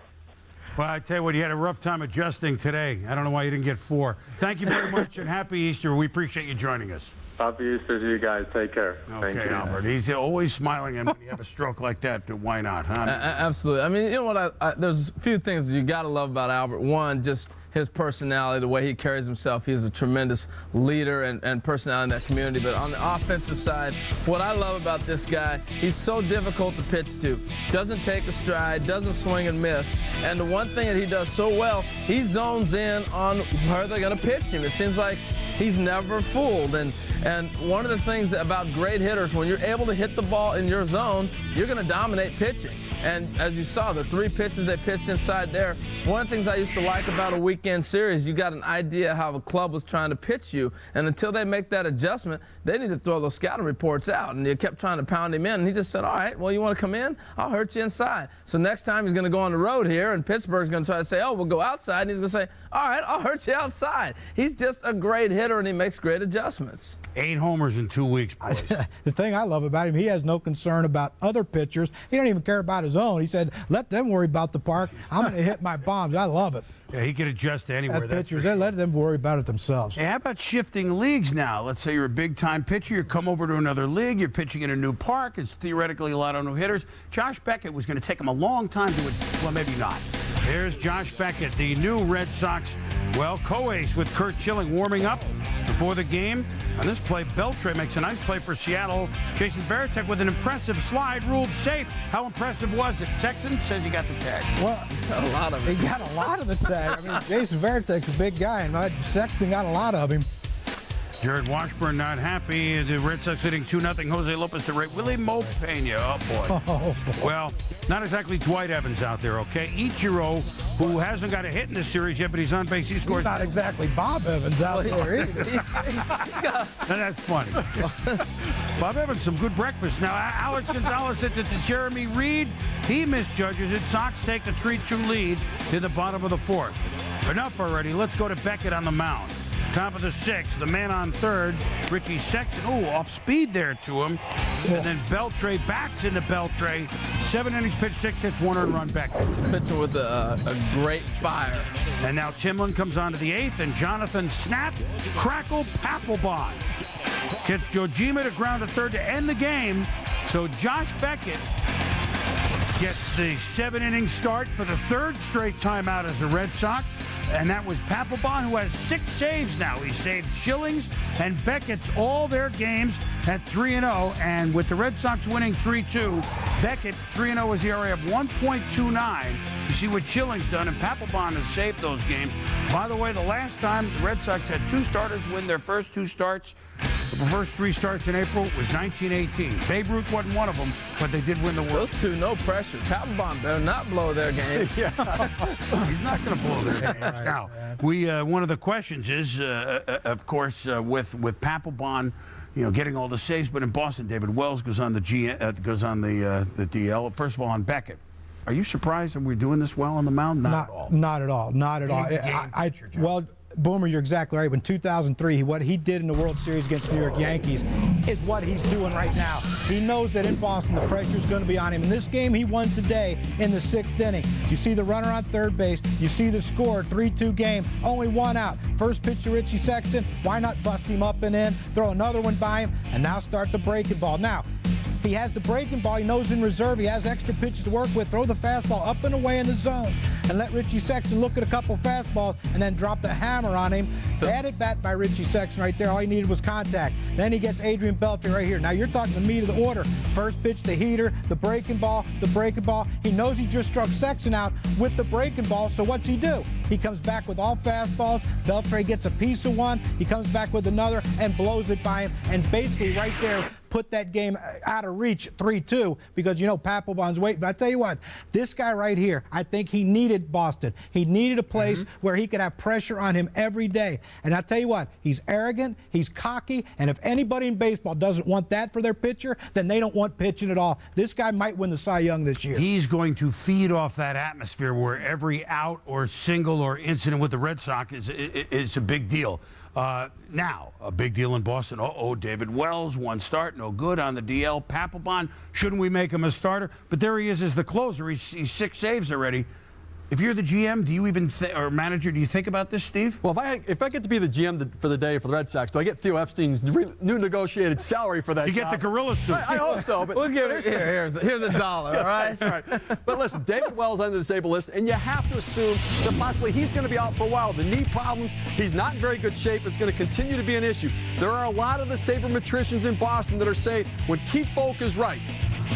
Well, I tell you what, you had a rough time adjusting today. I don't know why you didn't get 4. Thank you very much, and happy Easter. We appreciate you joining us. Happy Easter to you guys. Take care. Okay, Albert. He's always smiling, and when you have a stroke like that, why not, huh? Absolutely. I mean, you know what? There's a few things that you got to love about Albert. One, just his personality, the way he carries himself. He's a tremendous leader and personality in that community. But on the offensive side, what I love about this guy, he's so difficult to pitch to. Doesn't take a stride, doesn't swing and miss. And the one thing that he does so well, he zones in on where they're going to pitch him. It seems like he's never fooled. And one of the things about great hitters, when you're able to hit the ball in your zone, you're going to dominate pitching. And as you saw, the 3 pitches they pitched inside there, one of the things I used to like about a weekend series, you got an idea how a club was trying to pitch you. And until they make that adjustment, they need to throw those scouting reports out. And you kept trying to pound him in. And he just said, all right, well, you want to come in? I'll hurt you inside. So next time he's going to go on the road here, and Pittsburgh's going to try to say, oh, we'll go outside. And he's going to say, all right, I'll hurt you outside. He's just a great hitter, and he makes great adjustments. 8 homers in 2 weeks, boys. The thing I love about him, he has no concern about other pitchers. He don't even care about his own. He said, let them worry about the park. I'm going to hit my bombs. I love it. Yeah, he can adjust to anywhere. Pitchers, they let them worry about it themselves. Hey, how about shifting leagues now? Let's say you're a big-time pitcher. You come over to another league. You're pitching in a new park. It's theoretically a lot of new hitters. Josh Beckett was going to take him a long time to well, maybe not. There's Josh Beckett, the new Red Sox, co-ace with Curt Schilling warming up before the game. On this play, Beltre makes a nice play for Seattle. Jason Varitek with an impressive slide, ruled safe. How impressive was it? Sexton says he got the tag. Well, got a lot of it. He got a lot of the tag. I mean, Jason Varitek's a big guy, and Sexton got a lot of him. Jared Washburn not happy. The Red Sox hitting 2-0. Jose Lopez to right. Willie Mo Pena. Oh, boy. Oh, boy. Well, not exactly Dwight Evans out there, okay? Ichiro, who hasn't got a hit in this series yet, but he's on base. He scores. He's not exactly Bob Evans out there either. Now, that's funny. Bob Evans, some good breakfast. Now, Alex Gonzalez sent it to Jeremy Reed. He misjudges it. Sox take the 3-2 lead in the bottom of the 4th. Enough already. Let's go to Beckett on the mound. Top of the 6th, the man on 3rd, Richie Sexton. Off speed there to him. And then Beltre backs into Beltre. 7 innings pitched, 6 hits, 1 earned run. Beckett. Pitching with a great fire. And now Timlin comes on to the 8th, and Jonathan Snap, Crackle Papelbon gets Jojima to ground to 3rd to end the game. So Josh Beckett gets the 7-inning start for the 3rd straight time out as a Red Sox. And that was Papelbon, who has 6 saves now. He saved Schilling's and Beckett's all their games at 3-0. And with the Red Sox winning 3-2, Beckett 3-0 is the ERA of 1.29. You see what Schilling's done, and Papelbon has saved those games. By the way, the last time the Red Sox had 2 starters win their first 2 starts, the first 3 starts in April, was 1918. Babe Ruth wasn't one of them, but they did win the World. Those 2, no pressure. Papelbon better not blow their game. He's not going to blow their games. Now, one of the questions is, of course, with Papelbon, getting all the saves, but in Boston, David Wells goes on the DL. First of all, on Beckett. Are you surprised that we're doing this well on the mound? Not at all. Not at all. Not at all. Well, Boomer, you're exactly right. In 2003, what he did in the World Series against New York Yankees is what he's doing right now. He knows that in Boston, the pressure's going to be on him. In this game, he won today in the 6th inning. You see the runner on 3rd base. You see the score, 3-2 game, only 1 out. First pitch to Richie Sexton. Why not bust him up and in, throw another one by him, and now start the breaking ball. Now, he has the breaking ball. He knows in reserve. He has extra pitches to work with. Throw the fastball up and away in the zone and let Richie Sexton look at a couple fastballs and then drop the hammer on him. Bad at bat by Richie Sexton right there. All he needed was contact. Then he gets Adrian Beltre right here. Now you're talking the meat of the order. First pitch, the heater, the breaking ball, the breaking ball. He knows he just struck Sexton out with the breaking ball, so what's he do? He comes back with all fastballs. Beltre gets a piece of one. He comes back with another and blows it by him. And basically right there, put that game out of reach, 3-2, because Papelbon's waiting. But I tell you what, this guy right here, I think he needed Boston. He needed a place where he could have pressure on him every day. And I tell you what, he's arrogant, he's cocky, and if anybody in baseball doesn't want that for their pitcher, then they don't want pitching at all. This guy might win the Cy Young this year. He's going to feed off that atmosphere where every out or single or incident with the Red Sox is a big deal. Now, a big deal in Boston. David Wells, 1 start, no good on the DL. Papelbon, shouldn't we make him a starter? But there he is as the closer. He's 6 saves already. If you're the GM, do you even or manager, do you think about this, Steve? Well, if I get to be the GM for the day for the Red Sox, do I get Theo Epstein's new negotiated salary for that You job? get the gorilla suit. I hope so. But we'll give it, here's $1, all right? That's right. But listen, David Wells on the disabled list, and you have to assume that possibly he's going to be out for a while. The knee problems, he's not in very good shape. It's going to continue to be an issue. There are a lot of the sabermetricians in Boston that are saying when Keith Folk is right,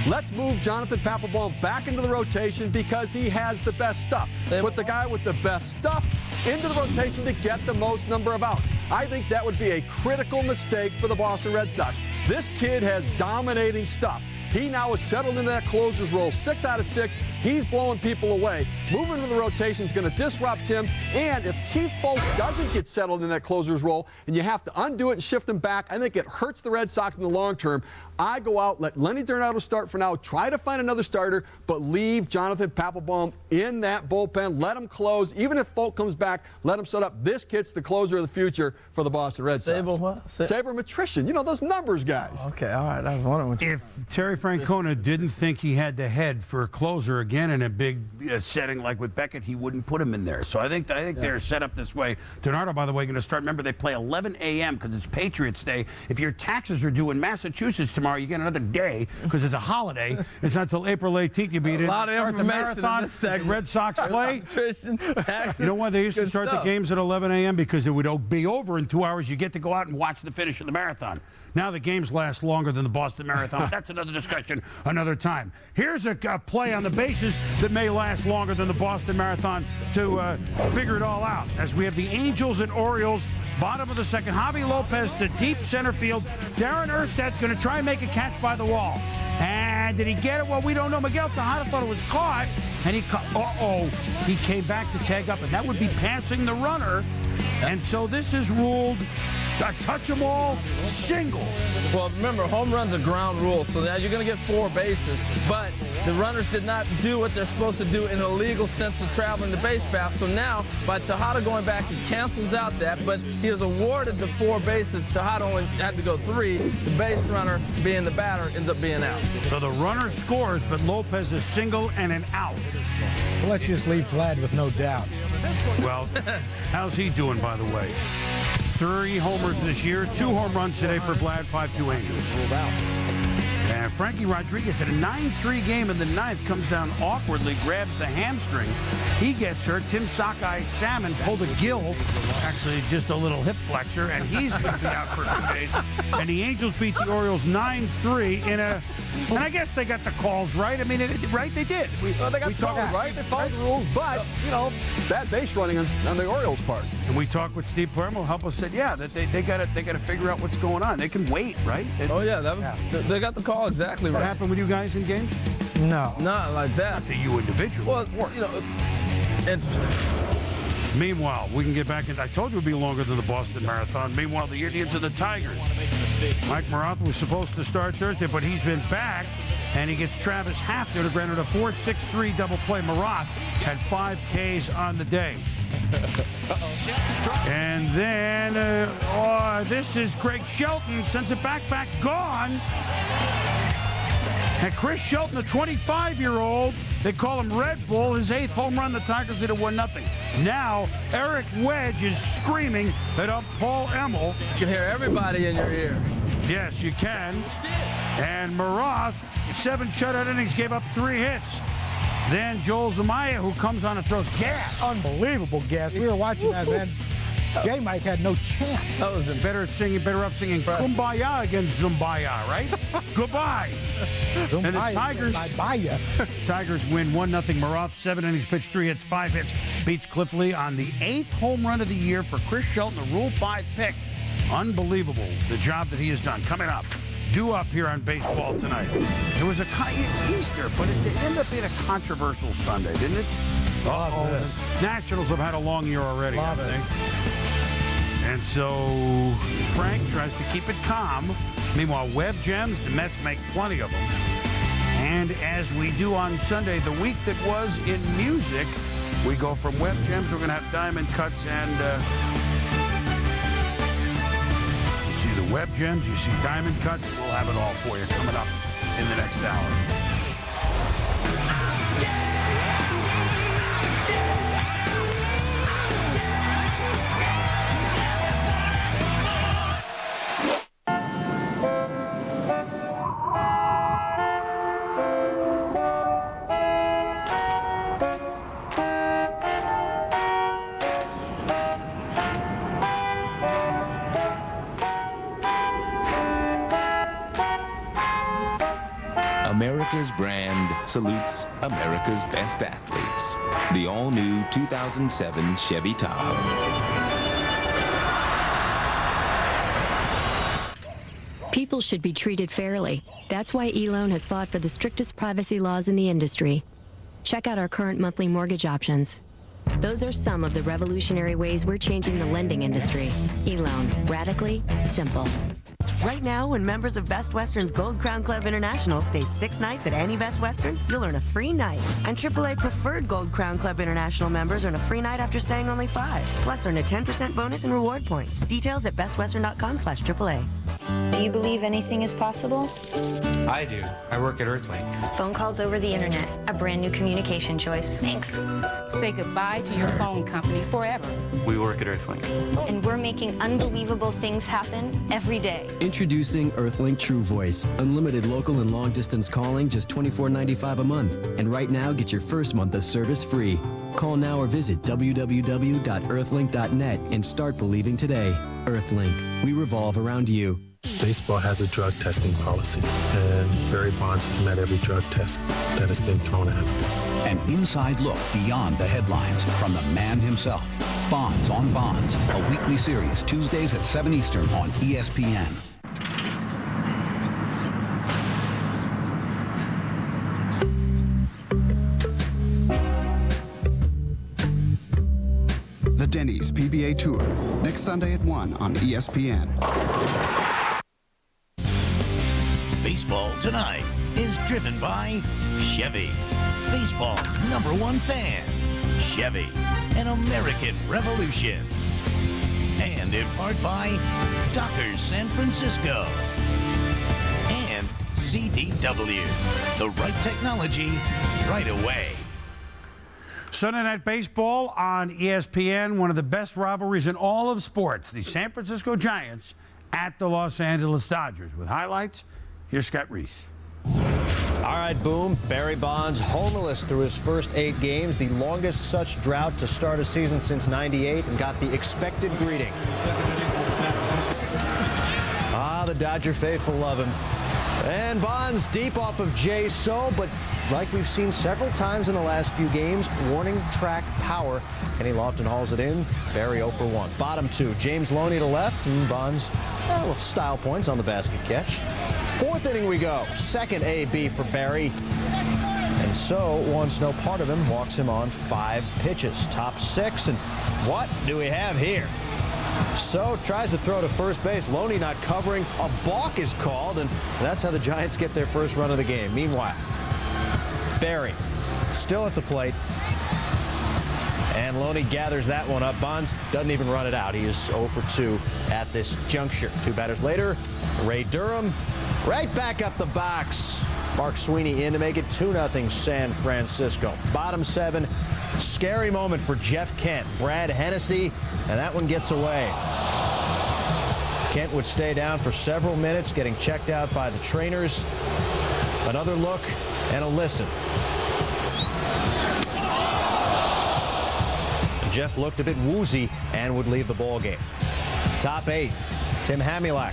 let's move Jonathan Papelbon back into the rotation because he has the best stuff. Put the guy with the best stuff into the rotation to get the most number of outs. I think that would be a critical mistake for the Boston Red Sox. This kid has dominating stuff. He now is settled into that closer's role, 6 out of 6. He's blowing people away. Moving to the rotation is going to disrupt him. And if Keith Folk doesn't get settled in that closer's role and you have to undo it and shift him back, I think it hurts the Red Sox in the long term. I go out, let Lenny Donato start for now, try to find another starter, but leave Jonathan Papelbon in that bullpen. Let him close. Even if Folk comes back, let him set up. This kid's the closer of the future for the Boston Red Sox. Saber what? Sabermetrician. You know, those numbers guys. Okay, all right. I was wondering what If Terry Francona didn't think he had the head for a closer again in a big setting like with Beckett, he wouldn't put him in there. So I think they're set up this way. Donato, by the way, going to start. Remember, they play 11 a.m. because it's Patriots Day. If your taxes are due in Massachusetts tomorrow, you get another day because it's a holiday. It's not until April 18th. You'll be to a lot of start the information in marathon. this segment. Red Sox play. Taxes, You know why they used to good start stuff. the games at 11 a.m.? Because it would be over in 2 hours. You get to go out and watch the finish of the marathon. Now the games last longer than the Boston Marathon. That's another discussion another time. Here's a play on the bases that may last longer than the Boston Marathon to figure it all out. As we have the Angels and Orioles, bottom of the second. Javi Lopez to deep center field. Darren Erstad's going to try and make a catch by the wall. And did he get it? Well, we don't know. Miguel Tejada thought it was caught, and he came back to tag up, and that would be passing the runner. And so this is ruled a touch 'em all single. Well, remember, home run's a ground rule, so now you're going to get 4 bases. But the runners did not do what they're supposed to do in a legal sense of traveling the base path. So now, by Tejada going back, he cancels out that, but he is awarded the 4 bases. Tejada only had to go 3. The base runner, being the batter, ends up being out. So the runner scores, but Lopez is single and an out. Let's just leave Vlad with no doubt. Well, how's he doing, by the way? 3 homers this year, 2 home runs today for Vlad, 5-2 Angels. And Frankie Rodriguez had a 9-3 game in the 9th, comes down awkwardly, grabs the hamstring. He gets hurt. Tim Sockeye Salmon pulled a gill, actually just a little hip flexor, and he's going to be out for 2 days. And the Angels beat the Orioles 9-3 and I guess they got the calls right. I mean, right? They did. They got the calls right. They followed the rules, but, you know, bad base running on the Orioles' part. And we talked with Steve Palermo, help us said, yeah, that they got to figure out what's going on. They can wait, right? Oh yeah, they got the call exactly right. What happened with you guys in games? No, not like that. Not to you individually. Well, you know, interesting. Meanwhile, we can get back in. I told you it would be longer than the Boston Marathon. Meanwhile, the Indians and the Tigers. Mike Maroth was supposed to start Thursday, but he's been back, and he gets Travis Hafner to grant it a 4-6-3 double play. Maroth had 5 Ks on the day. And then, this is Greg Shelton, sends it back, gone. And Chris Shelton, a 25-year-old, they call him Red Bull, his 8th home run. The Tigers did a 1-0. Now, Eric Wedge is screaming at Paul Emmel. You can hear everybody in your ear. Yes, you can. And Maroth, 7 shutout innings, gave up 3 hits. Then Joel Zumaya, who comes on and throws gas. Unbelievable gas. We were watching that, man. J-Mike had no chance. That was better off singing Kumbaya against Zumbaya, right? Goodbye. Zumbaya, and the Tigers win 1-0. Maroth, 7 innings pitched, 3 hits, 5 hits. Beats Cliff Lee on the 8th home run of the year for Chris Shelton, a Rule 5 pick. Unbelievable, the job that he has done. Coming up, due up here on Baseball Tonight. It was it's Easter, but it ended up being a controversial Sunday, didn't it? Nationals have had a long year already, I think. And so Frank tries to keep it calm. Meanwhile, Web Gems, the Mets make plenty of them. And as we do on Sunday, the week that was in music, we go from Web Gems. We're going to have Diamond Cuts and you see the Web Gems, you see Diamond Cuts. We'll have it all for you coming up in the next hour. America's brand salutes America's best athletes. The all-new 2007 Chevy Tahoe. People should be treated fairly. That's why eLoan has fought for the strictest privacy laws in the industry. Check out our current monthly mortgage options. Those are some of the revolutionary ways we're changing the lending industry. eLoan, radically simple. Right now, when members of Best Western's Gold Crown Club International stay 6 nights at any Best Western, you'll earn a free night. And AAA Preferred Gold Crown Club International members earn a free night after staying only 5. Plus, earn a 10% bonus in reward points. Details at bestwestern.com/AAA. Do you believe anything is possible? I do. I work at Earthlink. Phone calls over the internet, a brand new communication choice. Thanks. Say goodbye to your phone company forever. We work at Earthlink. And we're making unbelievable things happen every day. Introducing Earthlink True Voice. Unlimited local and long-distance calling, just $24.95 a month. And right now, get your first month of service free. Call now or visit www.earthlink.net and start believing today. Earthlink. We revolve around you. Baseball has a drug testing policy, and Barry Bonds has met every drug test that has been thrown at him. An inside look beyond the headlines from the man himself. Bonds on Bonds, a weekly series, Tuesdays at 7 Eastern on ESPN. The Denny's PBA Tour, next Sunday at 1 on ESPN. Baseball Tonight is driven by Chevy, baseball's #1 fan. Chevy, an American revolution. And in part by Dockers San Francisco. And CDW, the right technology, right away. Sunday Night Baseball on ESPN, one of the best rivalries in all of sports. The San Francisco Giants at the Los Angeles Dodgers. With highlights, here's Scott Reese. All right, boom. Barry Bonds homerless through his first 8 games, the longest such drought to start a season since '98, and got the expected greeting. The Dodger faithful love him. And Bonds deep off of Jay So, but like we've seen several times in the last few games, warning track power. Kenny Lofton hauls it in. Barry 0 for 1. Bottom 2, James Loney to left, and Bonds, little style points on the basket catch. 4th inning we go. Second AB for Barry. And So wants no part of him, walks him on 5 pitches. Top 6, and what do we have here? So tries to throw to first base. Loney not covering. A balk is called, and that's how the Giants get their first run of the game. Meanwhile, Barry still at the plate. And Loney gathers that one up. Bonds doesn't even run it out. He is 0 for 2 at this juncture. 2 batters later, Ray Durham right back up the box. Mark Sweeney in to make it 2-0 San Francisco. Bottom 7, scary moment for Jeff Kent. Brad Hennessy, and that one gets away. Kent would stay down for several minutes, getting checked out by the trainers. Another look and a listen. Jeff looked a bit woozy and would leave the ball game. Top 8, Tim Hamulak.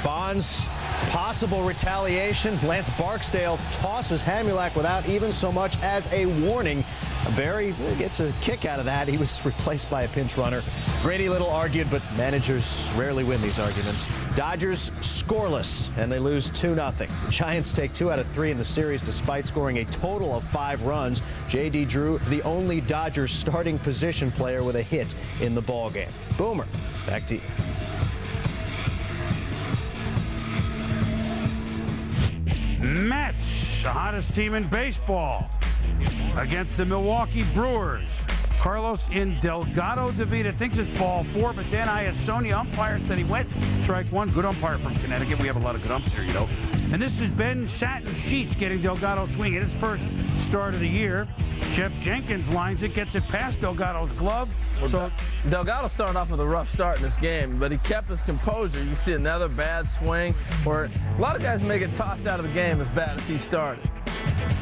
Bonds, possible retaliation. Lance Barksdale tosses Hamulak without even so much as a warning. Barry gets a kick out of that. He was replaced by a pinch runner. Grady Little argued, but managers rarely win these arguments. Dodgers scoreless, and they lose 2-0. The Giants take 2 out of 3 in the series despite scoring a total of 5 runs. J.D. Drew, the only Dodgers starting position player with a hit in the ballgame. Boomer, back to you. Mets, the hottest team in baseball, against the Milwaukee Brewers. Carlos in Delgado Davida thinks it's ball 4, but Dan Iassoni, umpire, said he went strike 1. Good umpire from Connecticut. We have a lot of good umps here, you know. And this is Ben Satin Sheets getting Delgado swinging. His first start of the year. Jeff Jenkins lines it, gets it past Delgado's glove. So Delgado started off with a rough start in this game, but he kept his composure. You see another bad swing, where a lot of guys may get tossed out of the game as bad as he started.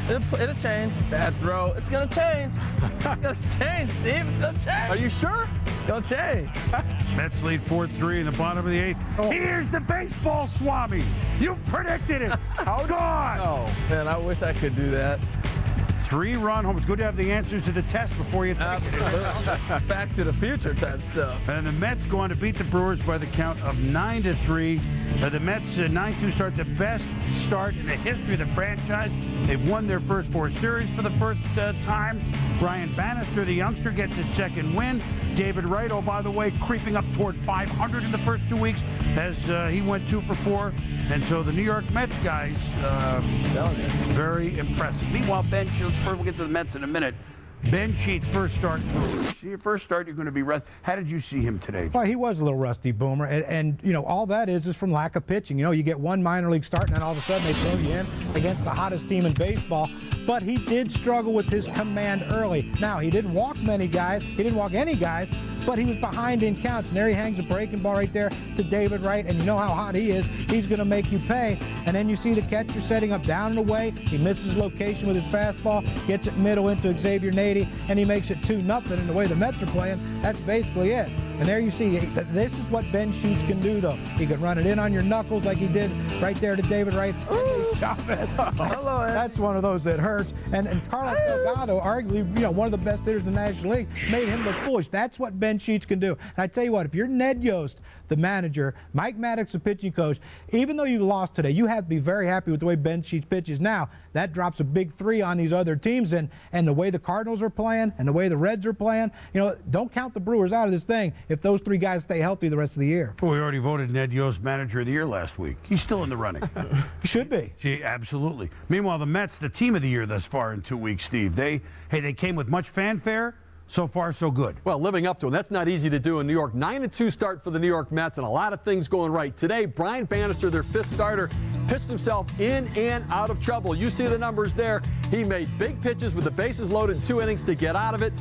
It'll change. Bad throw. It's going to change. It's going to change, Steve. It's going to change. Are you sure? Don't change. Mets lead 4-3 in the bottom of the 8th. Oh. Here's the baseball swami. You predicted it. Oh, God. Oh, man, I wish I could do that. 3-run home. It's good to have the answers to the test before you take it. Back to the future type stuff. And the Mets go on to beat the Brewers by the count of 9-3. The Mets 9-2 start, the best start in the history of the franchise. They've won their first 4 series for the first time. Brian Bannister, the youngster, gets his second win. David Wright, oh, by the way, creeping up toward 500 in the first 2 weeks as he went 2 for 4. And so the New York Mets guys, very impressive. Meanwhile, Ben Sheets, first we'll get to the Mets in a minute. Ben Sheets' first start. Your first start, you're going to be rusty. How did you see him today? Well, he was a little rusty, Boomer. And you know, all that is from lack of pitching. You know, you get one minor league start, and then all of a sudden they throw you in against the hottest team in baseball. But he did struggle with his command early. Now, he didn't walk many guys. He didn't walk any guys. But he was behind in counts, and there he hangs a breaking ball right there to David Wright, and you know how hot he is. He's going to make you pay. And then you see the catcher setting up down and away. He misses location with his fastball, gets it middle into Xavier Nady, and he makes it 2-0. And the way the Mets are playing, that's basically it. And there you see, this is what Ben Sheets can do, though. He can run it in on your knuckles like he did right there to David Wright. That's one of those that hurts. And Carlos Delgado, arguably, one of the best hitters in the National League, made him look foolish. That's what Ben Sheets can do. And I tell you what, if you're Ned Yost, the manager, Mike Maddox, the pitching coach, even though you lost today, you have to be very happy with the way Ben Sheets pitches. Now, that drops a big 3 on these other teams, and the way the Cardinals are playing and the way the Reds are playing, don't count the Brewers out of this thing if those 3 guys stay healthy the rest of the year. Well, we already voted Ned Yost Manager of the Year last week. He's still in the running. He should be. Absolutely. Meanwhile, the Mets, the team of the year thus far in 2 weeks, Steve, they came with much fanfare. So far, so good. Well, living up to it, that's not easy to do in New York. 9-2 start for the New York Mets, and a lot of things going right. Today, Brian Bannister, their 5th starter, pitched himself in and out of trouble. You see the numbers there. He made big pitches with the bases loaded in 2 innings to get out of it.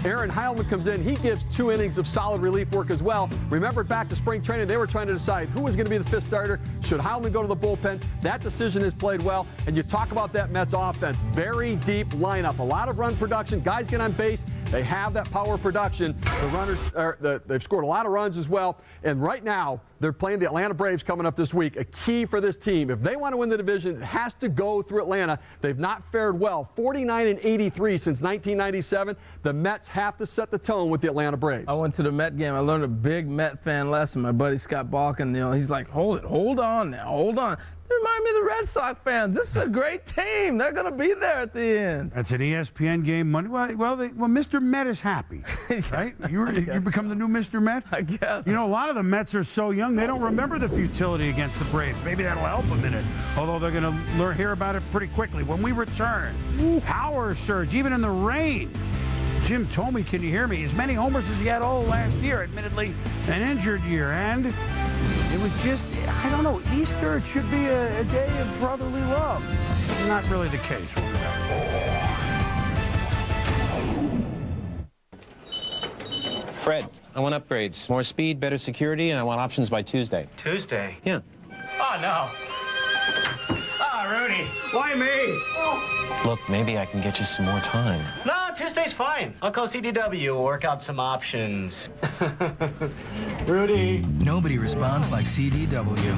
Aaron Heilman comes in. He gives 2 innings of solid relief work as well. Remember back to spring training, they were trying to decide who was going to be the 5th starter. Should Heilman go to the bullpen? That decision has played well. And you talk about that Mets offense. Very deep lineup. A lot of run production. Guys get on base. They have that power production. The runners, they've scored a lot of runs as well. And right now, they're playing the Atlanta Braves coming up this week. A key for this team. If they want to win the division, it has to go through Atlanta. They've not fared well. 49-83 since 1997. The Mets have to set the tone with the Atlanta Braves. I went to the Met game. I learned a big Met fan lesson. My buddy Scott Balkin, he's like, hold on now, hold on. They remind me of the Red Sox fans. This is a great team. They're going to be there at the end. That's an ESPN game Monday. Well, Mr. Met is happy, right? You become the new Mr. Met? I guess. A lot of the Mets are so young, they don't remember the futility against the Braves. Maybe that'll help them in it, although they're going to hear about it pretty quickly. When we return, power surge, even in the rain. Jim Thome, can you hear me? As many homers as he had all last year, admittedly an injured year. And it was just, I don't know, Easter, it should be a day of brotherly love. Not really the case. Fred, I want upgrades. More speed, better security, and I want options by Tuesday. Tuesday? Yeah. Oh, no. Rudy, why me? Look, maybe I can get you some more time. No, Tuesday's fine. I'll call CDW. We'll work out some options. Rudy. Nobody responds like CDW.